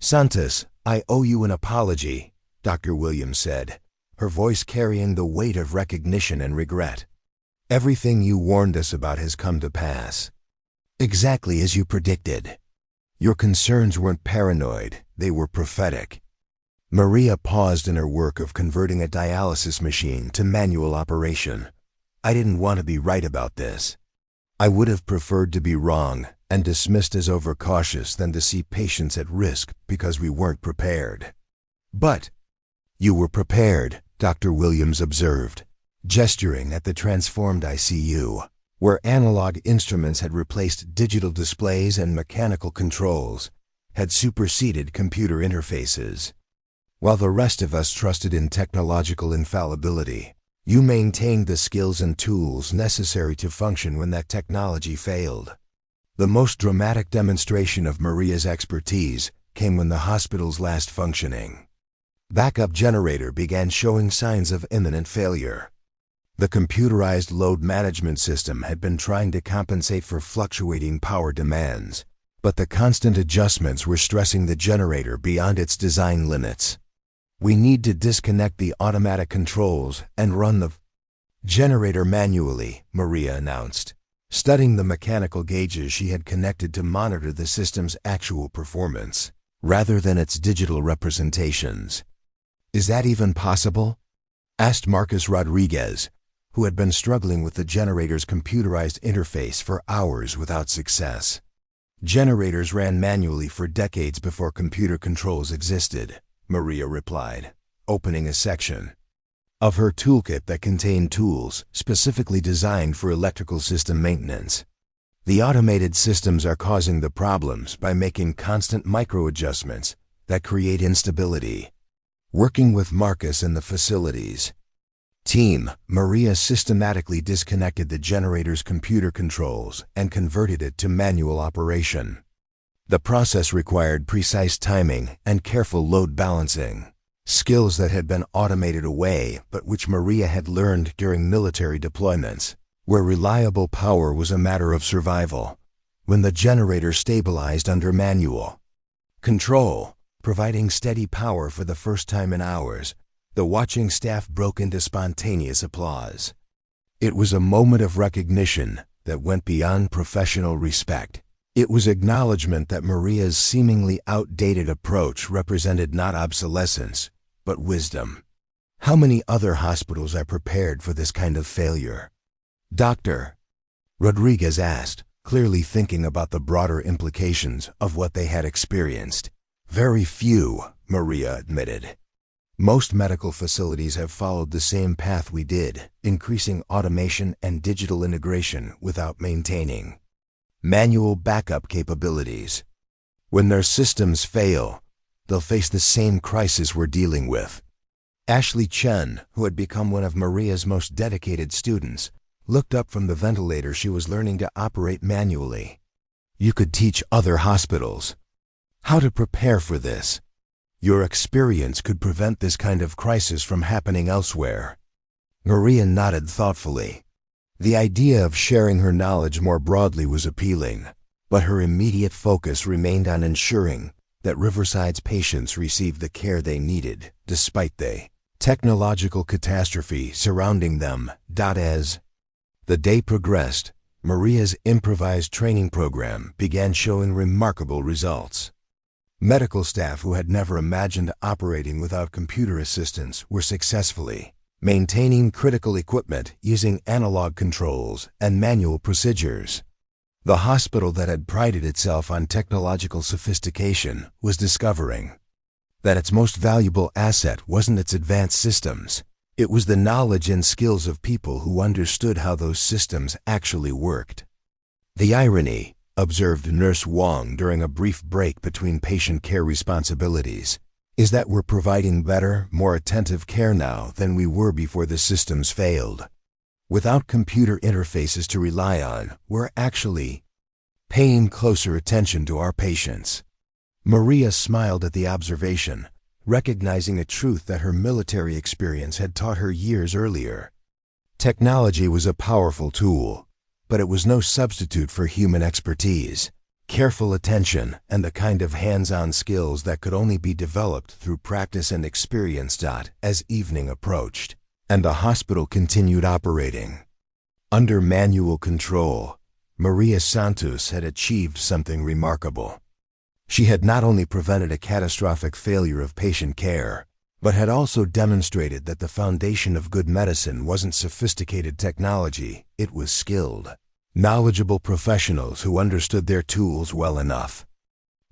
"Santos, I owe you an apology," Dr. Williams said, her voice carrying the weight of recognition and regret. "Everything you warned us about has come to pass. Exactly as you predicted. Your concerns weren't paranoid, they were prophetic." Maria paused in her work of converting a dialysis machine to manual operation. "I didn't want to be right about this. I would have preferred to be wrong and dismissed as overcautious than to see patients at risk because we weren't prepared." "But you were prepared," Dr. Williams observed, gesturing at the transformed ICU, where analog instruments had replaced digital displays and mechanical controls had superseded computer interfaces. "While the rest of us trusted in technological infallibility, you maintained the skills and tools necessary to function when that technology failed." The most dramatic demonstration of Maria's expertise came when the hospital's last functioning backup generator began showing signs of imminent failure. The computerized load management system had been trying to compensate for fluctuating power demands, but the constant adjustments were stressing the generator beyond its design limits. "We need to disconnect the automatic controls and run the generator manually," Maria announced, studying the mechanical gauges she had connected to monitor the system's actual performance, rather than its digital representations. "Is that even possible?" asked Marcus Rodriguez, who had been struggling with the generator's computerized interface for hours without success. "Generators ran manually for decades before computer controls existed," Maria replied, opening a section of her toolkit that contained tools specifically designed for electrical system maintenance. "The automated systems are causing the problems by making constant micro-adjustments that create instability." Working with Marcus and the facilities team, Maria systematically disconnected the generator's computer controls and converted it to manual operation. The process required precise timing and careful load balancing, skills that had been automated away but which Maria had learned during military deployments, where reliable power was a matter of survival. When the generator stabilized under manual control, providing steady power for the first time in hours. The watching staff broke into spontaneous applause. It was a moment of recognition that went beyond professional respect. It was acknowledgement that Maria's seemingly outdated approach represented not obsolescence, but wisdom. How many other hospitals are prepared for this kind of failure? Doctor, Rodriguez asked, clearly thinking about the broader implications of what they had experienced. Very few, Maria admitted. Most medical facilities have followed the same path we did, increasing automation and digital integration without maintaining manual backup capabilities. When their systems fail, they'll face the same crisis we're dealing with. Ashley Chen, who had become one of Maria's most dedicated students, looked up from the ventilator she was learning to operate manually. You could teach other hospitals how to prepare for this. Your experience could prevent this kind of crisis from happening elsewhere. Maria nodded thoughtfully. The idea of sharing her knowledge more broadly was appealing, but her immediate focus remained on ensuring that Riverside's patients received the care they needed, despite the technological catastrophe surrounding them. As the day progressed, Maria's improvised training program began showing remarkable results. Medical staff who had never imagined operating without computer assistance were successfully maintaining critical equipment using analog controls and manual procedures. The hospital that had prided itself on technological sophistication was discovering that its most valuable asset wasn't its advanced systems. It was the knowledge and skills of people who understood how those systems actually worked. The irony, observed Nurse Wong during a brief break between patient care responsibilities, is that we're providing better, more attentive care now than we were before the systems failed. Without computer interfaces to rely on, we're actually paying closer attention to our patients. Maria smiled at the observation, recognizing a truth that her military experience had taught her years earlier. Technology was a powerful tool, but it was no substitute for human expertise, careful attention, and the kind of hands-on skills that could only be developed through practice and experience. As evening approached, and the hospital continued operating under manual control, Maria Santos had achieved something remarkable. She had not only prevented a catastrophic failure of patient care, but had also demonstrated that the foundation of good medicine wasn't sophisticated technology, it was skilled, knowledgeable professionals who understood their tools well enough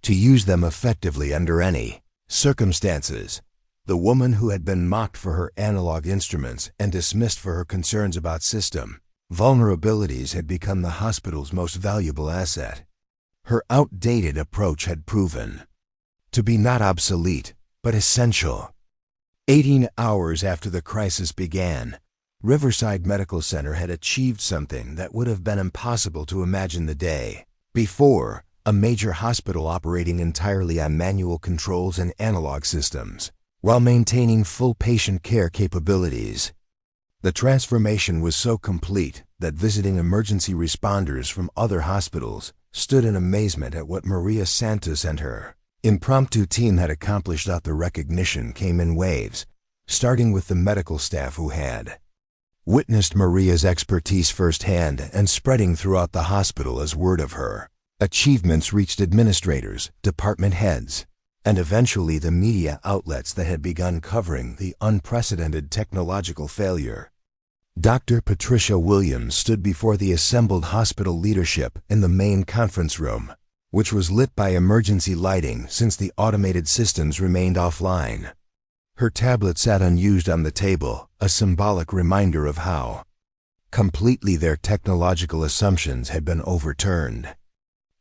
to use them effectively under any circumstances. The woman who had been mocked for her analog instruments and dismissed for her concerns about system vulnerabilities had become the hospital's most valuable asset. Her outdated approach had proven to be not obsolete, but essential. 18 hours after the crisis began, Riverside Medical Center had achieved something that would have been impossible to imagine the day before, a major hospital operating entirely on manual controls and analog systems, while maintaining full patient care capabilities. The transformation was so complete that visiting emergency responders from other hospitals stood in amazement at what Maria Santos and her impromptu team had accomplished. The recognition came in waves, starting with the medical staff who had witnessed Maria's expertise firsthand and spreading throughout the hospital as word of her achievements reached administrators, department heads, and eventually the media outlets that had begun covering the unprecedented technological failure. Dr. Patricia Williams stood before the assembled hospital leadership in the main conference room, which was lit by emergency lighting since the automated systems remained offline. Her tablet sat unused on the table, a symbolic reminder of how completely their technological assumptions had been overturned.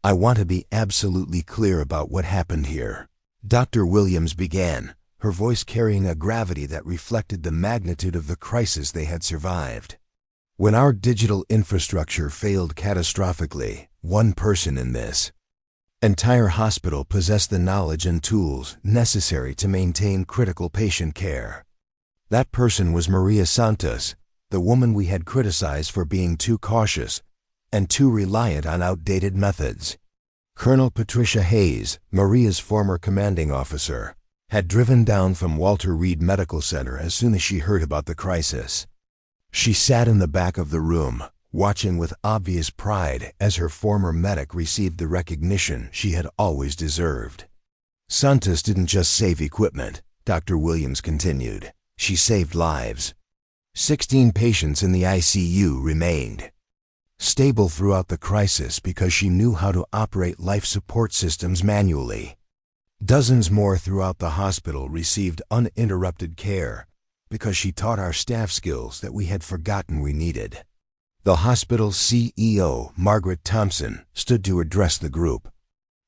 I want to be absolutely clear about what happened here, Dr. Williams began, her voice carrying a gravity that reflected the magnitude of the crisis they had survived. When our digital infrastructure failed catastrophically, one person in this entire hospital possessed the knowledge and tools necessary to maintain critical patient care. That person was Maria Santos, the woman we had criticized for being too cautious and too reliant on outdated methods. Colonel Patricia Hayes, Maria's former commanding officer, had driven down from Walter Reed Medical Center as soon as she heard about the crisis. She sat in the back of the room, watching with obvious pride as her former medic received the recognition she had always deserved. Santos didn't just save equipment, Dr. Williams continued. She saved lives. 16 patients in the ICU remained stable throughout the crisis because she knew how to operate life support systems manually. Dozens more throughout the hospital received uninterrupted care because she taught our staff skills that we had forgotten we needed. The hospital's CEO, Margaret Thompson, stood to address the group.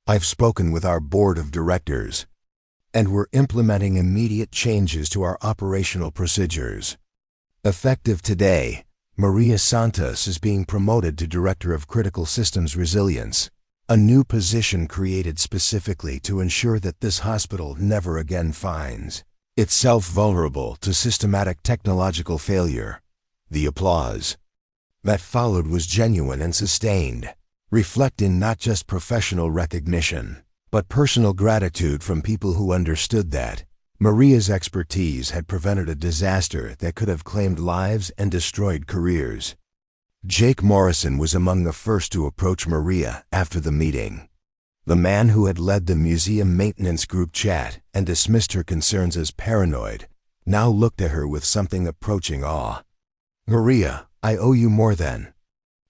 I've spoken with our board of directors, and we're implementing immediate changes to our operational procedures. Effective today, Maria Santos is being promoted to Director of Critical Systems Resilience, a new position created specifically to ensure that this hospital never again finds itself vulnerable to systematic technological failure. The applause that followed was genuine and sustained, reflecting not just professional recognition, but personal gratitude from people who understood that Maria's expertise had prevented a disaster that could have claimed lives and destroyed careers. Jake Morrison was among the first to approach Maria after the meeting. The man who had led the museum maintenance group chat and dismissed her concerns as paranoid now looked at her with something approaching awe. "Maria, I owe you more than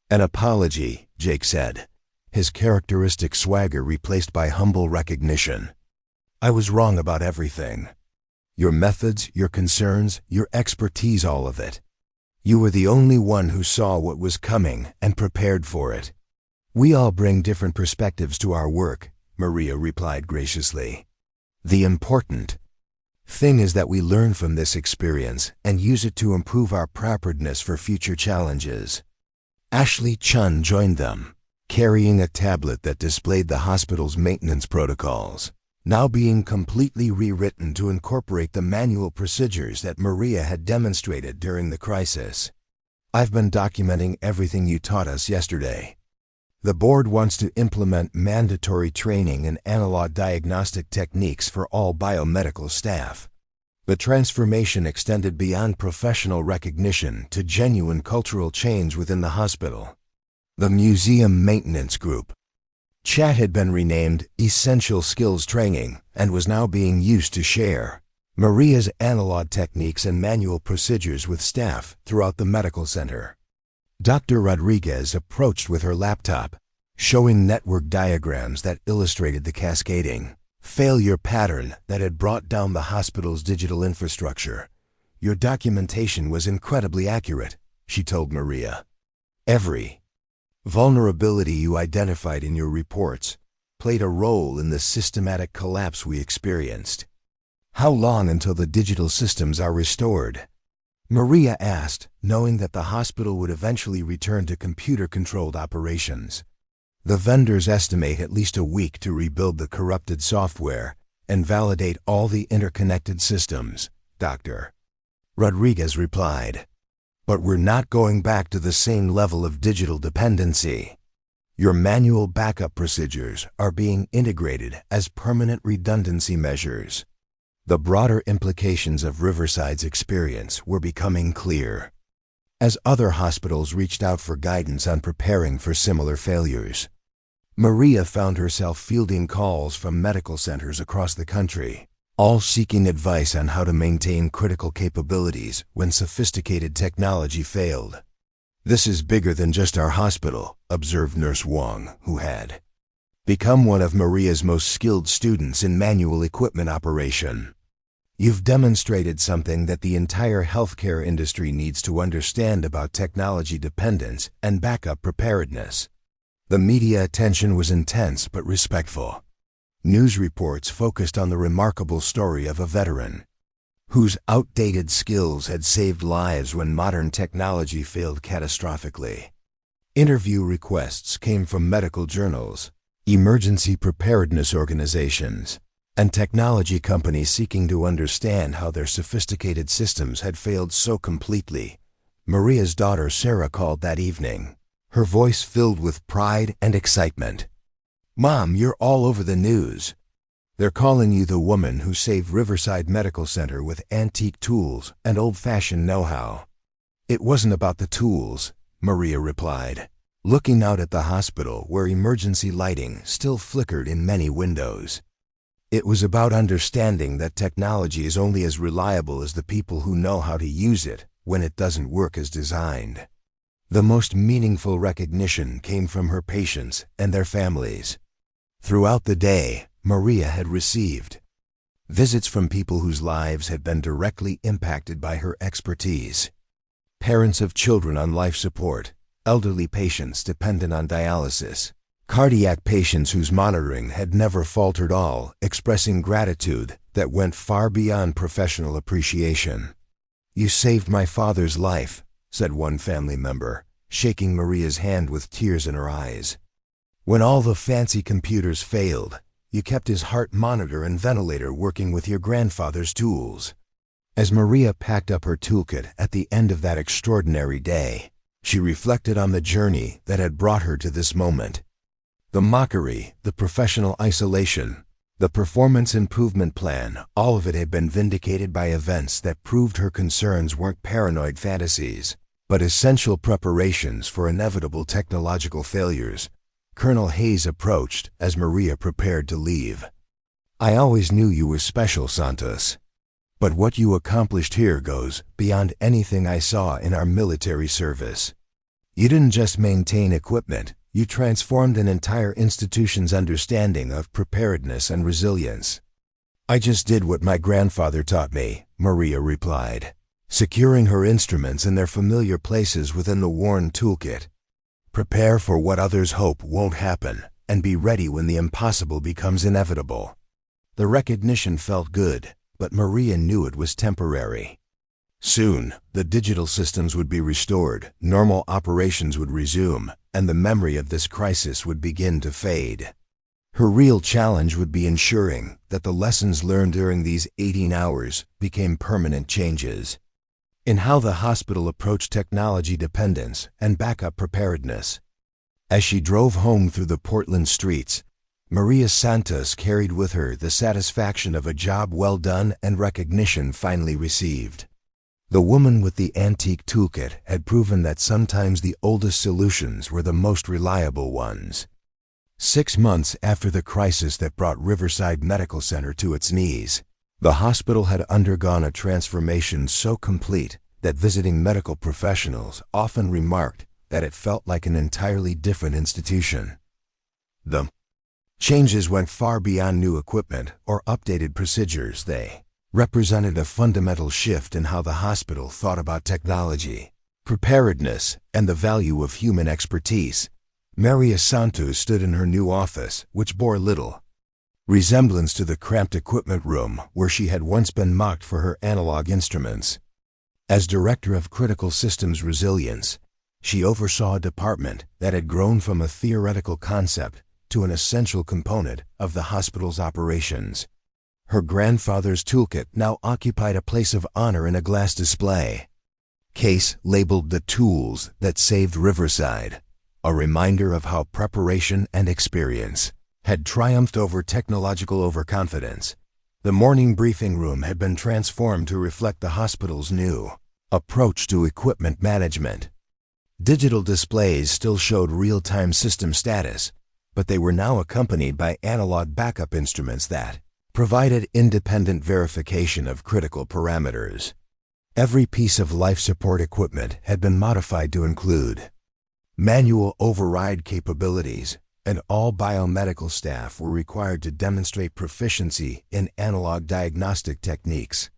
an apology," Jake said, his characteristic swagger replaced by humble recognition. "I was wrong about everything. Your methods, your concerns, your expertise, all of it. You were the only one who saw what was coming and prepared for it." "We all bring different perspectives to our work," Maria replied graciously. "The important thing is that we learn from this experience and use it to improve our preparedness for future challenges." Ashley Chun joined them, carrying a tablet that displayed the hospital's maintenance protocols, now being completely rewritten to incorporate the manual procedures that Maria had demonstrated during the crisis. "I've been documenting everything you taught us yesterday. The board wants to implement mandatory training in analog diagnostic techniques for all biomedical staff." The transformation extended beyond professional recognition to genuine cultural change within the hospital. The Museum Maintenance Group chat had been renamed Essential Skills Training and was now being used to share Maria's analog techniques and manual procedures with staff throughout the medical center. Dr. Rodriguez approached with her laptop, showing network diagrams that illustrated the cascading failure pattern that had brought down the hospital's digital infrastructure. "Your documentation was incredibly accurate," she told Maria. "Every vulnerability you identified in your reports played a role in the systematic collapse we experienced." "How long until the digital systems are restored?" Maria asked, knowing that the hospital would eventually return to computer-controlled operations. "The vendors estimate at least a week to rebuild the corrupted software and validate all the interconnected systems," Dr. Rodriguez replied. "But we're not going back to the same level of digital dependency. Your manual backup procedures are being integrated as permanent redundancy measures." The broader implications of Riverside's experience were becoming clear. As other hospitals reached out for guidance on preparing for similar failures, Maria found herself fielding calls from medical centers across the country, all seeking advice on how to maintain critical capabilities when sophisticated technology failed. "This is bigger than just our hospital," observed Nurse Wong, who had become one of Maria's most skilled students in manual equipment operation. "You've demonstrated something that the entire healthcare industry needs to understand about technology dependence and backup preparedness." The media attention was intense but respectful. News reports focused on the remarkable story of a veteran whose outdated skills had saved lives when modern technology failed catastrophically. Interview requests came from medical journals, emergency preparedness organizations, and technology companies seeking to understand how their sophisticated systems had failed so completely. Maria's daughter Sarah called that evening, her voice filled with pride and excitement. Mom, you're all over the news. They're calling you the woman who saved Riverside Medical Center with antique tools and old-fashioned know-how. It wasn't about the tools, Maria replied, looking out at the hospital where emergency lighting still flickered in many windows. It was about understanding that technology is only as reliable as the people who know how to use it when it doesn't work as designed. The most meaningful recognition came from her patients and their families. Throughout the day, Maria had received visits from people whose lives had been directly impacted by her expertise. Parents of children on life support, elderly patients dependent on dialysis, cardiac patients whose monitoring had never faltered, all expressing gratitude that went far beyond professional appreciation. "You saved my father's life," said one family member, shaking Maria's hand with tears in her eyes. "When all the fancy computers failed, you kept his heart monitor and ventilator working with your grandfather's tools." As Maria packed up her toolkit at the end of that extraordinary day, she reflected on the journey that had brought her to this moment. The mockery, the professional isolation, the performance improvement plan, all of it had been vindicated by events that proved her concerns weren't paranoid fantasies, but essential preparations for inevitable technological failures. Colonel Hayes approached as Maria prepared to leave. "I always knew you were special, Santos. But what you accomplished here goes beyond anything I saw in our military service. You didn't just maintain equipment, you transformed an entire institution's understanding of preparedness and resilience." "I just did what my grandfather taught me," Maria replied, securing her instruments in their familiar places within the worn toolkit. "Prepare for what others hope won't happen, and be ready when the impossible becomes inevitable." The recognition felt good, but Maria knew it was temporary. Soon, the digital systems would be restored, normal operations would resume, and the memory of this crisis would begin to fade. Her real challenge would be ensuring that the lessons learned during these 18 hours became permanent changes in how the hospital approached technology dependence and backup preparedness. As she drove home through the Portland streets, Maria Santos carried with her the satisfaction of a job well done and recognition finally received. The woman with the antique toolkit had proven that sometimes the oldest solutions were the most reliable ones. 6 months after the crisis that brought Riverside Medical Center to its knees, the hospital had undergone a transformation so complete that visiting medical professionals often remarked that it felt like an entirely different institution. The changes went far beyond new equipment or updated procedures. They represented a fundamental shift in how the hospital thought about technology, preparedness, and the value of human expertise. Maria Santos stood in her new office, which bore little resemblance to the cramped equipment room where she had once been mocked for her analog instruments. As Director of Critical Systems Resilience, she oversaw a department that had grown from a theoretical concept to an essential component of the hospital's operations. Her grandfather's toolkit now occupied a place of honor in a glass display case labeled "The Tools That Saved Riverside," a reminder of how preparation and experience had triumphed over technological overconfidence. The morning briefing room had been transformed to reflect the hospital's new approach to equipment management. Digital displays still showed real-time system status, but they were now accompanied by analog backup instruments that provided independent verification of critical parameters. Every piece of life support equipment had been modified to include manual override capabilities, and all biomedical staff were required to demonstrate proficiency in analog diagnostic techniques.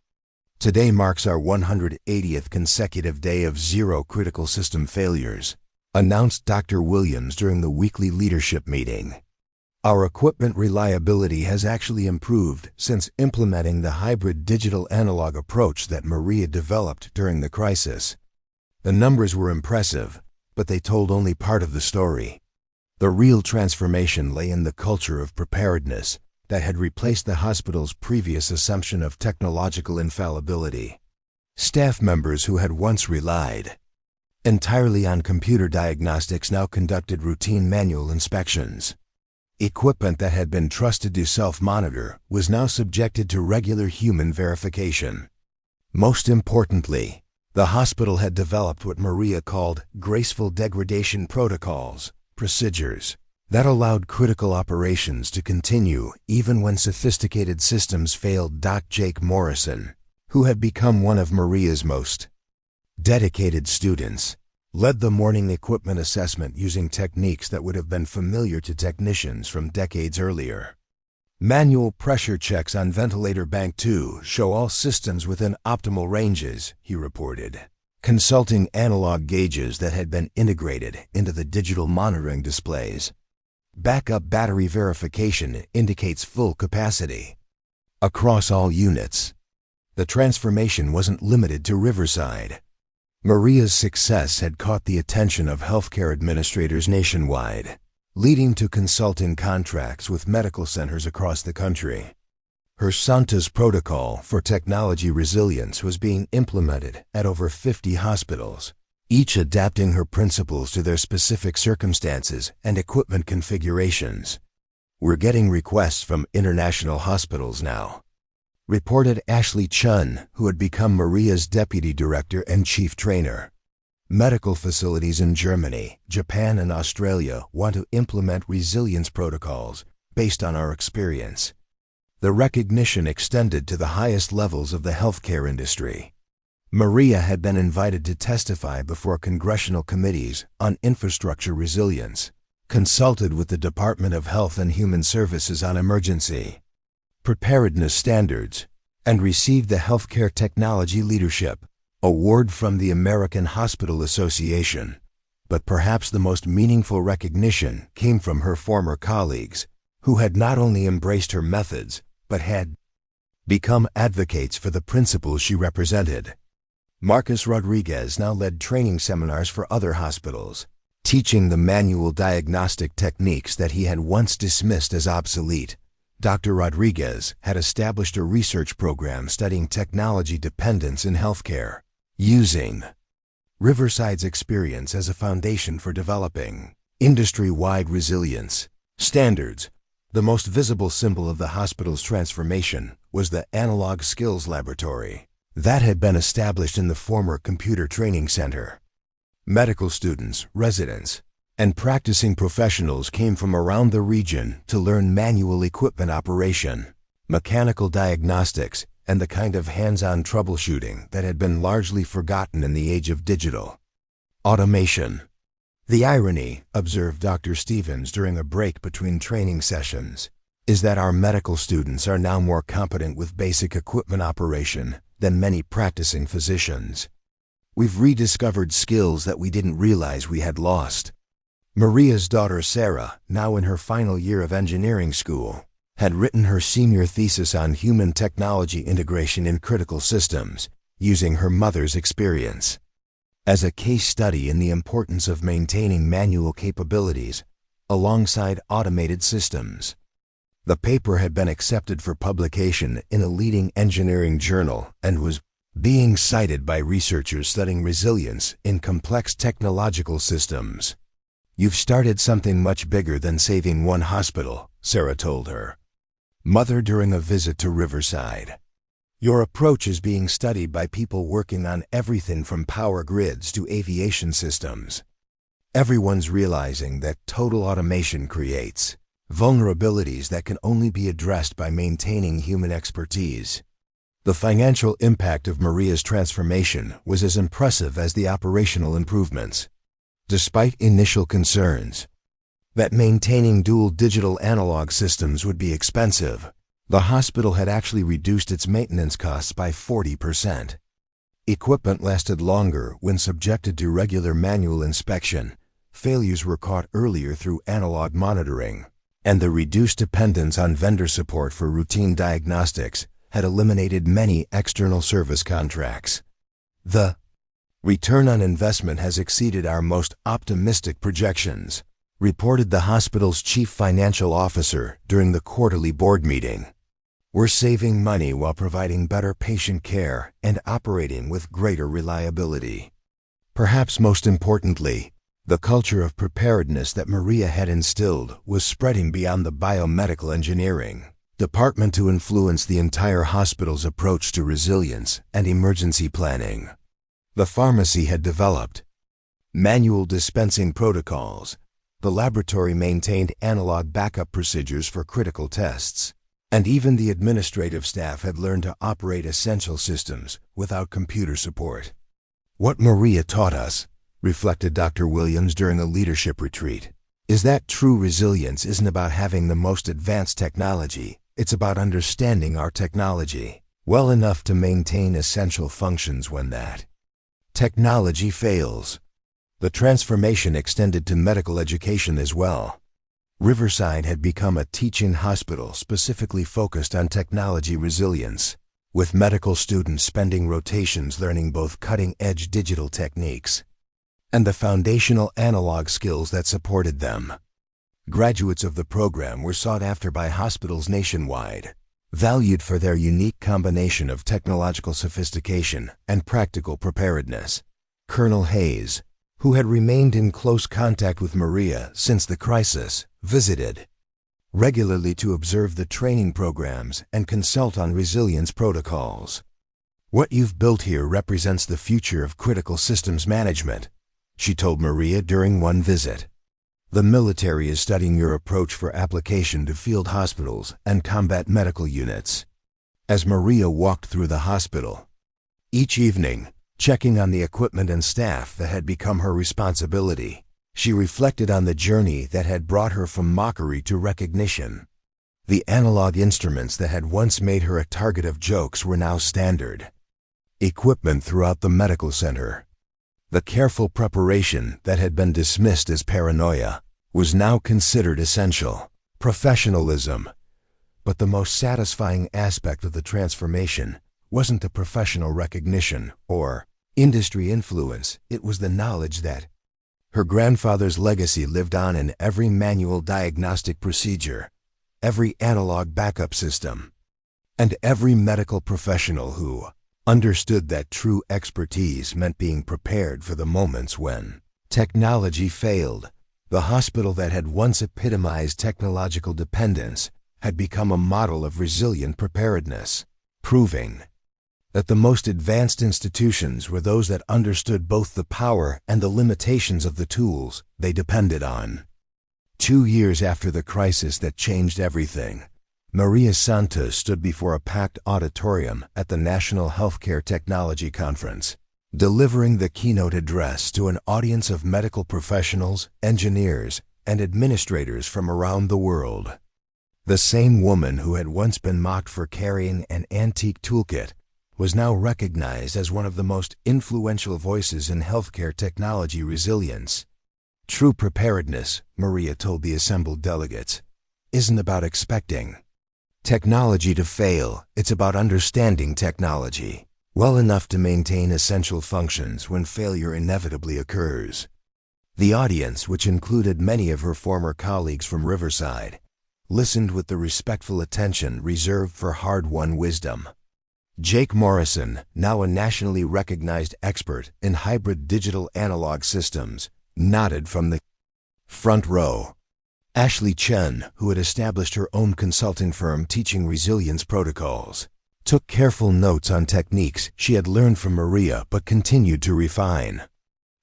Today marks our 180th consecutive day of zero critical system failures, announced Dr. Williams during the weekly leadership meeting. Our equipment reliability has actually improved since implementing the hybrid digital-analog approach that Maria developed during the crisis. The numbers were impressive, but they told only part of the story. The real transformation lay in the culture of preparedness that had replaced the hospital's previous assumption of technological infallibility. Staff members who had once relied entirely on computer diagnostics now conducted routine manual inspections. Equipment that had been trusted to self-monitor was now subjected to regular human verification. Most importantly, the hospital had developed what Maria called graceful degradation protocols, procedures, that allowed critical operations to continue even when sophisticated systems failed. Jake Morrison, who had become one of Maria's most dedicated students, led the morning equipment assessment using techniques that would have been familiar to technicians from decades earlier. Manual pressure checks on ventilator bank 2 show all systems within optimal ranges, he reported, consulting analog gauges that had been integrated into the digital monitoring displays. Backup battery verification indicates full capacity across all units. The transformation wasn't limited to Riverside. Maria's success had caught the attention of healthcare administrators nationwide, leading to consulting contracts with medical centers across the country. Her Santos protocol for technology resilience was being implemented at over 50 hospitals, each adapting her principles to their specific circumstances and equipment configurations. "We're getting requests from international hospitals now," reported Ashley Chun, who had become Maria's deputy director and chief trainer. "Medical facilities in Germany, Japan, and Australia want to implement resilience protocols based on our experience." The recognition extended to the highest levels of the healthcare industry. Maria had been invited to testify before congressional committees on infrastructure resilience, consulted with the Department of Health and Human Services on emergency preparedness standards, and received the Healthcare Technology Leadership Award from the American Hospital Association. But perhaps the most meaningful recognition came from her former colleagues, who had not only embraced her methods, but had become advocates for the principles she represented. Marcus Rodriguez now led training seminars for other hospitals, teaching the manual diagnostic techniques that he had once dismissed as obsolete. Dr. Rodriguez had established a research program studying technology dependence in healthcare, using Riverside's experience as a foundation for developing industry-wide resilience standards. The most visible symbol of the hospital's transformation was the Analog Skills Laboratory that had been established in the former Computer Training Center. Medical students, residents, and practicing professionals came from around the region to learn manual equipment operation, mechanical diagnostics, and the kind of hands-on troubleshooting that had been largely forgotten in the age of digital automation. "The irony," observed Dr. Stevens during a break between training sessions, "is that our medical students are now more competent with basic equipment operation than many practicing physicians. We've rediscovered skills that we didn't realize we had lost." Maria's daughter Sarah, now in her final year of engineering school, had written her senior thesis on human technology integration in critical systems, using her mother's experience as a case study in the importance of maintaining manual capabilities alongside automated systems. The paper had been accepted for publication in a leading engineering journal and was being cited by researchers studying resilience in complex technological systems. "You've started something much bigger than saving one hospital," Sarah told her mother during a visit to Riverside. "Your approach is being studied by people working on everything from power grids to aviation systems. Everyone's realizing that total automation creates vulnerabilities that can only be addressed by maintaining human expertise." The financial impact of Maria's transformation was as impressive as the operational improvements. Despite initial concerns that maintaining dual digital analog systems would be expensive, the hospital had actually reduced its maintenance costs by 40%. Equipment lasted longer when subjected to regular manual inspection, failures were caught earlier through analog monitoring, and the reduced dependence on vendor support for routine diagnostics had eliminated many external service contracts. "The return on investment has exceeded our most optimistic projections," reported the hospital's chief financial officer during the quarterly board meeting. "We're saving money while providing better patient care and operating with greater reliability." Perhaps most importantly, The culture of preparedness that Maria had instilled was spreading beyond the biomedical engineering department to influence the entire hospital's approach to resilience and emergency planning. The pharmacy had developed manual dispensing protocols. The laboratory maintained analog backup procedures for critical tests. And even the administrative staff had learned to operate essential systems without computer support. What Maria taught us, reflected Dr. Williams during a leadership retreat, is that true resilience isn't about having the most advanced technology, it's about understanding our technology well enough to maintain essential functions when that technology fails. The transformation extended to medical education as well. Riverside had become a teaching hospital specifically focused on technology resilience, with medical students spending rotations learning both cutting-edge digital techniques and the foundational analog skills that supported them. Graduates of the program were sought after by hospitals nationwide, valued for their unique combination of technological sophistication and practical preparedness. Colonel Hayes, who had remained in close contact with Maria since the crisis, visited regularly to observe the training programs and consult on resilience protocols. "What you've built here represents the future of critical systems management," she told Maria during one visit. "The military is studying your approach for application to field hospitals and combat medical units." As Maria walked through the hospital each evening, checking on the equipment and staff that had become her responsibility, she reflected on the journey that had brought her from mockery to recognition. The analog instruments that had once made her a target of jokes were now standard equipment throughout the medical center. The careful preparation that had been dismissed as paranoia was now considered essential professionalism. But the most satisfying aspect of the transformation wasn't the professional recognition or industry influence, it was the knowledge that her grandfather's legacy lived on in every manual diagnostic procedure, every analog backup system, and every medical professional who understood that true expertise meant being prepared for the moments when technology failed. The hospital that had once epitomized technological dependence had become a model of resilient preparedness, proving that the most advanced institutions were those that understood both the power and the limitations of the tools they depended on. 2 years after the crisis that changed everything, Maria Santos stood before a packed auditorium at the National Healthcare Technology Conference, delivering the keynote address to an audience of medical professionals, engineers, and administrators from around the world. The same woman who had once been mocked for carrying an antique toolkit was now recognized as one of the most influential voices in healthcare technology resilience. True preparedness, Maria told the assembled delegates, isn't about expecting technology to fail, it's about understanding technology well enough to maintain essential functions when failure inevitably occurs. The audience, which included many of her former colleagues from Riverside, listened with the respectful attention reserved for hard-won wisdom. Jake Morrison, now a nationally recognized expert in hybrid digital analog systems, nodded from the front row. Ashley Chen, who had established her own consulting firm teaching resilience protocols, took careful notes on techniques she had learned from Maria but continued to refine.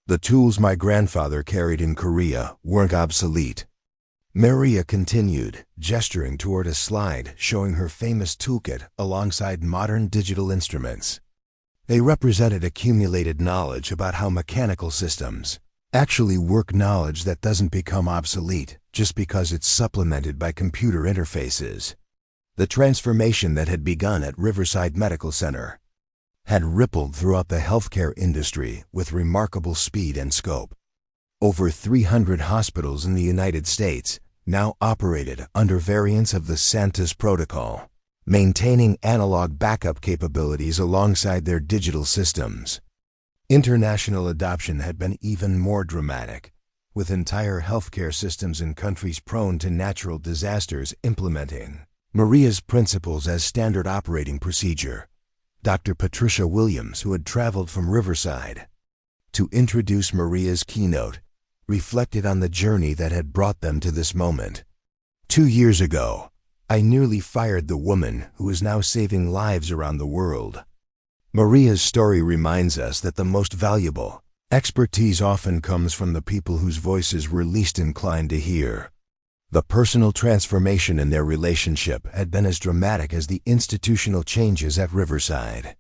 "The tools my grandfather carried in Korea weren't obsolete," Maria continued, gesturing toward a slide showing her famous toolkit alongside modern digital instruments. They represented accumulated knowledge about how mechanical systems actually work, knowledge that doesn't become obsolete just because it's supplemented by computer interfaces. The transformation that had begun at Riverside Medical Center had rippled throughout the healthcare industry with remarkable speed and scope. Over 300 hospitals in the United States now operated under variants of the Santos protocol, maintaining analog backup capabilities alongside their digital systems. International adoption had been even more dramatic, with entire healthcare systems in countries prone to natural disasters implementing Maria's principles as standard operating procedure. Dr. Patricia Williams, who had traveled from Riverside to introduce Maria's keynote, reflected on the journey that had brought them to this moment. 2 years ago, I nearly fired the woman who is now saving lives around the world. Maria's story reminds us that the most valuable expertise often comes from the people whose voices we're least inclined to hear. The personal transformation in their relationship had been as dramatic as the institutional changes at Riverside.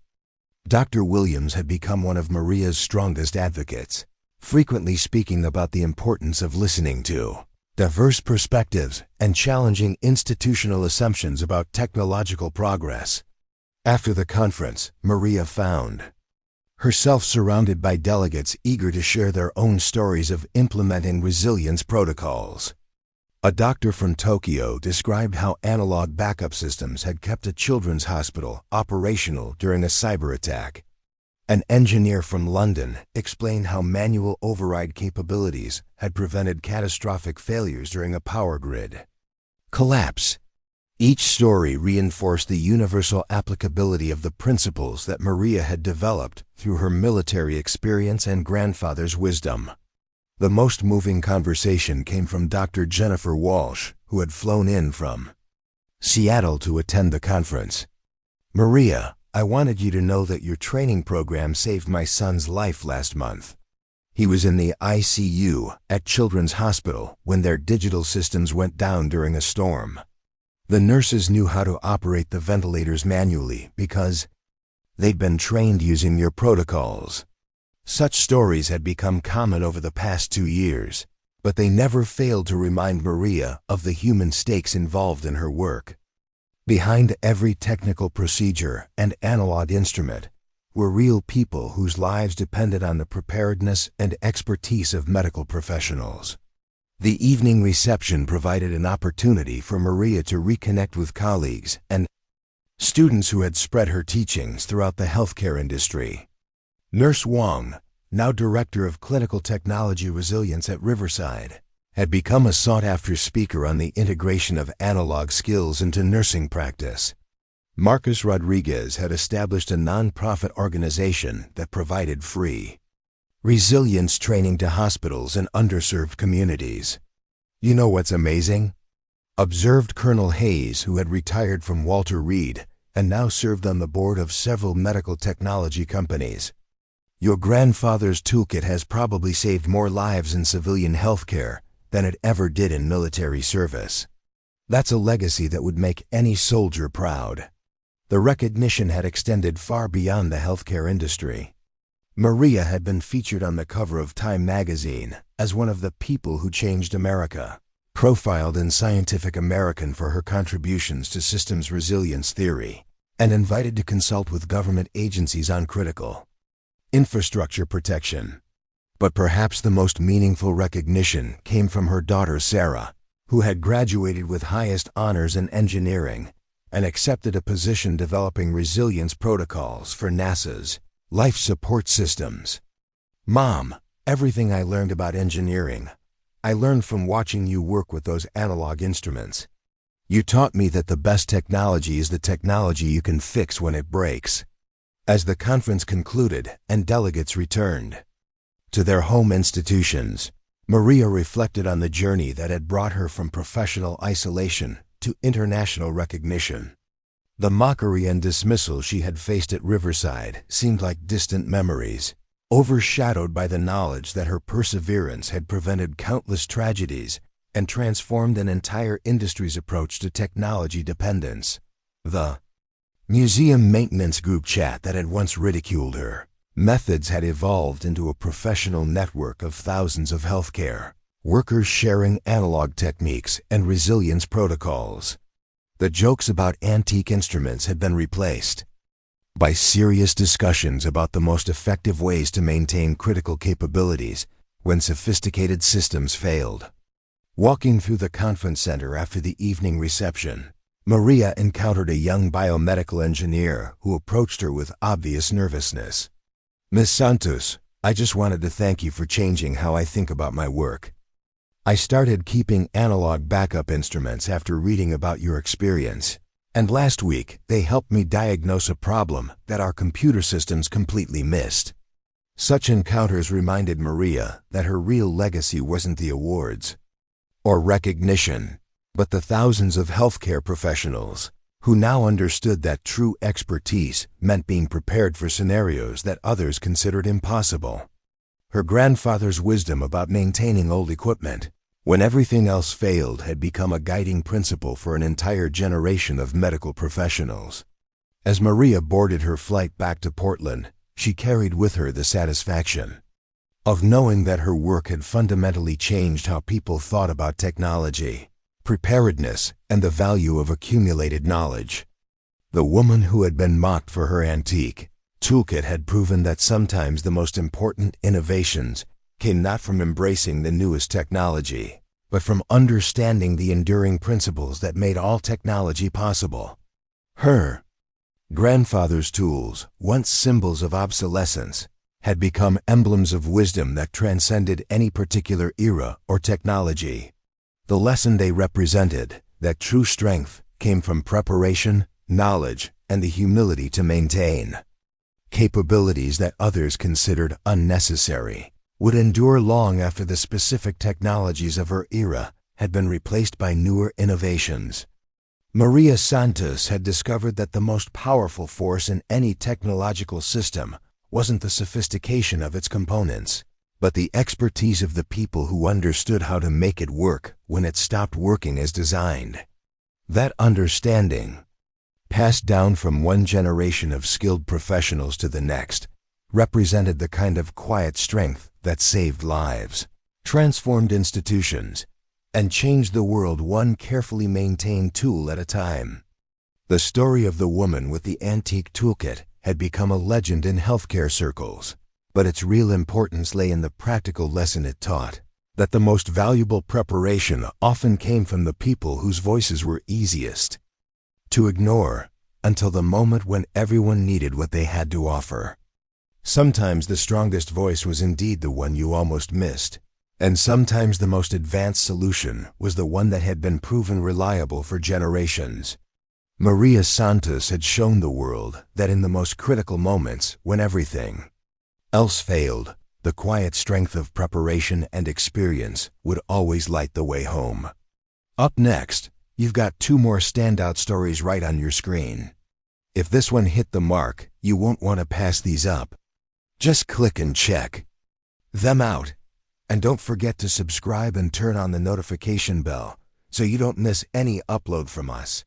Dr. Williams had become one of Maria's strongest advocates, frequently speaking about the importance of listening to diverse perspectives and challenging institutional assumptions about technological progress. After the conference, Maria found herself surrounded by delegates eager to share their own stories of implementing resilience protocols. A doctor from Tokyo described how analog backup systems had kept a children's hospital operational during a cyber attack. An engineer from London explained how manual override capabilities had prevented catastrophic failures during a power grid collapse. Each story reinforced the universal applicability of the principles that Maria had developed through her military experience and grandfather's wisdom. The most moving conversation came from Dr. Jennifer Walsh, who had flown in from Seattle to attend the conference. "Maria, I wanted you to know that your training program saved my son's life last month. He was in the ICU at Children's Hospital when their digital systems went down during a storm. The nurses knew how to operate the ventilators manually because they'd been trained using your protocols." Such stories had become common over the past 2 years, but they never failed to remind Maria of the human stakes involved in her work. Behind every technical procedure and analog instrument were real people whose lives depended on the preparedness and expertise of medical professionals. The evening reception provided an opportunity for Maria to reconnect with colleagues and students who had spread her teachings throughout the healthcare industry. Nurse Wong, now Director of Clinical Technology Resilience at Riverside, had become a sought-after speaker on the integration of analog skills into nursing practice. Marcus Rodriguez had established a non-profit organization that provided free resilience training to hospitals and underserved communities. You know what's amazing? Observed Colonel Hayes, who had retired from Walter Reed and now served on the board of several medical technology companies. "Your grandfather's toolkit has probably saved more lives in civilian healthcare than it ever did in military service. That's a legacy that would make any soldier proud." The recognition had extended far beyond the healthcare industry. Maria had been featured on the cover of Time magazine as one of the people who changed America, profiled in Scientific American for her contributions to systems resilience theory, and invited to consult with government agencies on critical infrastructure protection. But perhaps the most meaningful recognition came from her daughter Sarah, who had graduated with highest honors in engineering and accepted a position developing resilience protocols for NASA's life support systems. "Mom, everything I learned about engineering, I learned from watching you work with those analog instruments. You taught me that the best technology is the technology you can fix when it breaks." As the conference concluded and delegates returned to their home institutions, Maria reflected on the journey that had brought her from professional isolation to international recognition. The mockery and dismissal she had faced at Riverside seemed like distant memories, overshadowed by the knowledge that her perseverance had prevented countless tragedies and transformed an entire industry's approach to technology dependence. The museum maintenance group chat that had once ridiculed her methods had evolved into a professional network of thousands of healthcare workers sharing analog techniques and resilience protocols. The jokes about antique instruments had been replaced by serious discussions about the most effective ways to maintain critical capabilities when sophisticated systems failed. Walking through the conference center after the evening reception, Maria encountered a young biomedical engineer who approached her with obvious nervousness. "Miss Santos, I just wanted to thank you for changing how I think about my work. I started keeping analog backup instruments after reading about your experience, and last week they helped me diagnose a problem that our computer systems completely missed. Such encounters reminded Maria that her real legacy wasn't the awards or recognition, but the thousands of healthcare professionals who now understood that true expertise meant being prepared for scenarios that others considered impossible. Her grandfather's wisdom about maintaining old equipment when everything else failed had become a guiding principle for an entire generation of medical professionals. As Maria boarded her flight back to Portland, she carried with her the satisfaction of knowing that her work had fundamentally changed how people thought about technology, preparedness, and the value of accumulated knowledge. The woman who had been mocked for her antique toolkit had proven that sometimes the most important innovations came not from embracing the newest technology, but from understanding the enduring principles that made all technology possible. Her grandfather's tools, once symbols of obsolescence, had become emblems of wisdom that transcended any particular era or technology. The lesson they represented, that true strength came from preparation, knowledge, and the humility to maintain capabilities that others considered unnecessary, would endure long after the specific technologies of her era had been replaced by newer innovations. Maria Santos had discovered that the most powerful force in any technological system wasn't the sophistication of its components, but the expertise of the people who understood how to make it work when it stopped working as designed. That understanding, passed down from one generation of skilled professionals to the next, represented the kind of quiet strength that saved lives, transformed institutions, and changed the world one carefully maintained tool at a time. The story of the woman with the antique toolkit had become a legend in healthcare circles, but its real importance lay in the practical lesson it taught, that the most valuable preparation often came from the people whose voices were easiest to ignore until the moment when everyone needed what they had to offer. Sometimes the strongest voice was indeed the one you almost missed, and sometimes the most advanced solution was the one that had been proven reliable for generations. Maria Santos had shown the world that in the most critical moments, when everything else failed, the quiet strength of preparation and experience would always light the way home. Up next, you've got two more standout stories right on your screen. If this one hit the mark, you won't want to pass these up. Just click and check them out. And don't forget to subscribe and turn on the notification bell so you don't miss any upload from us.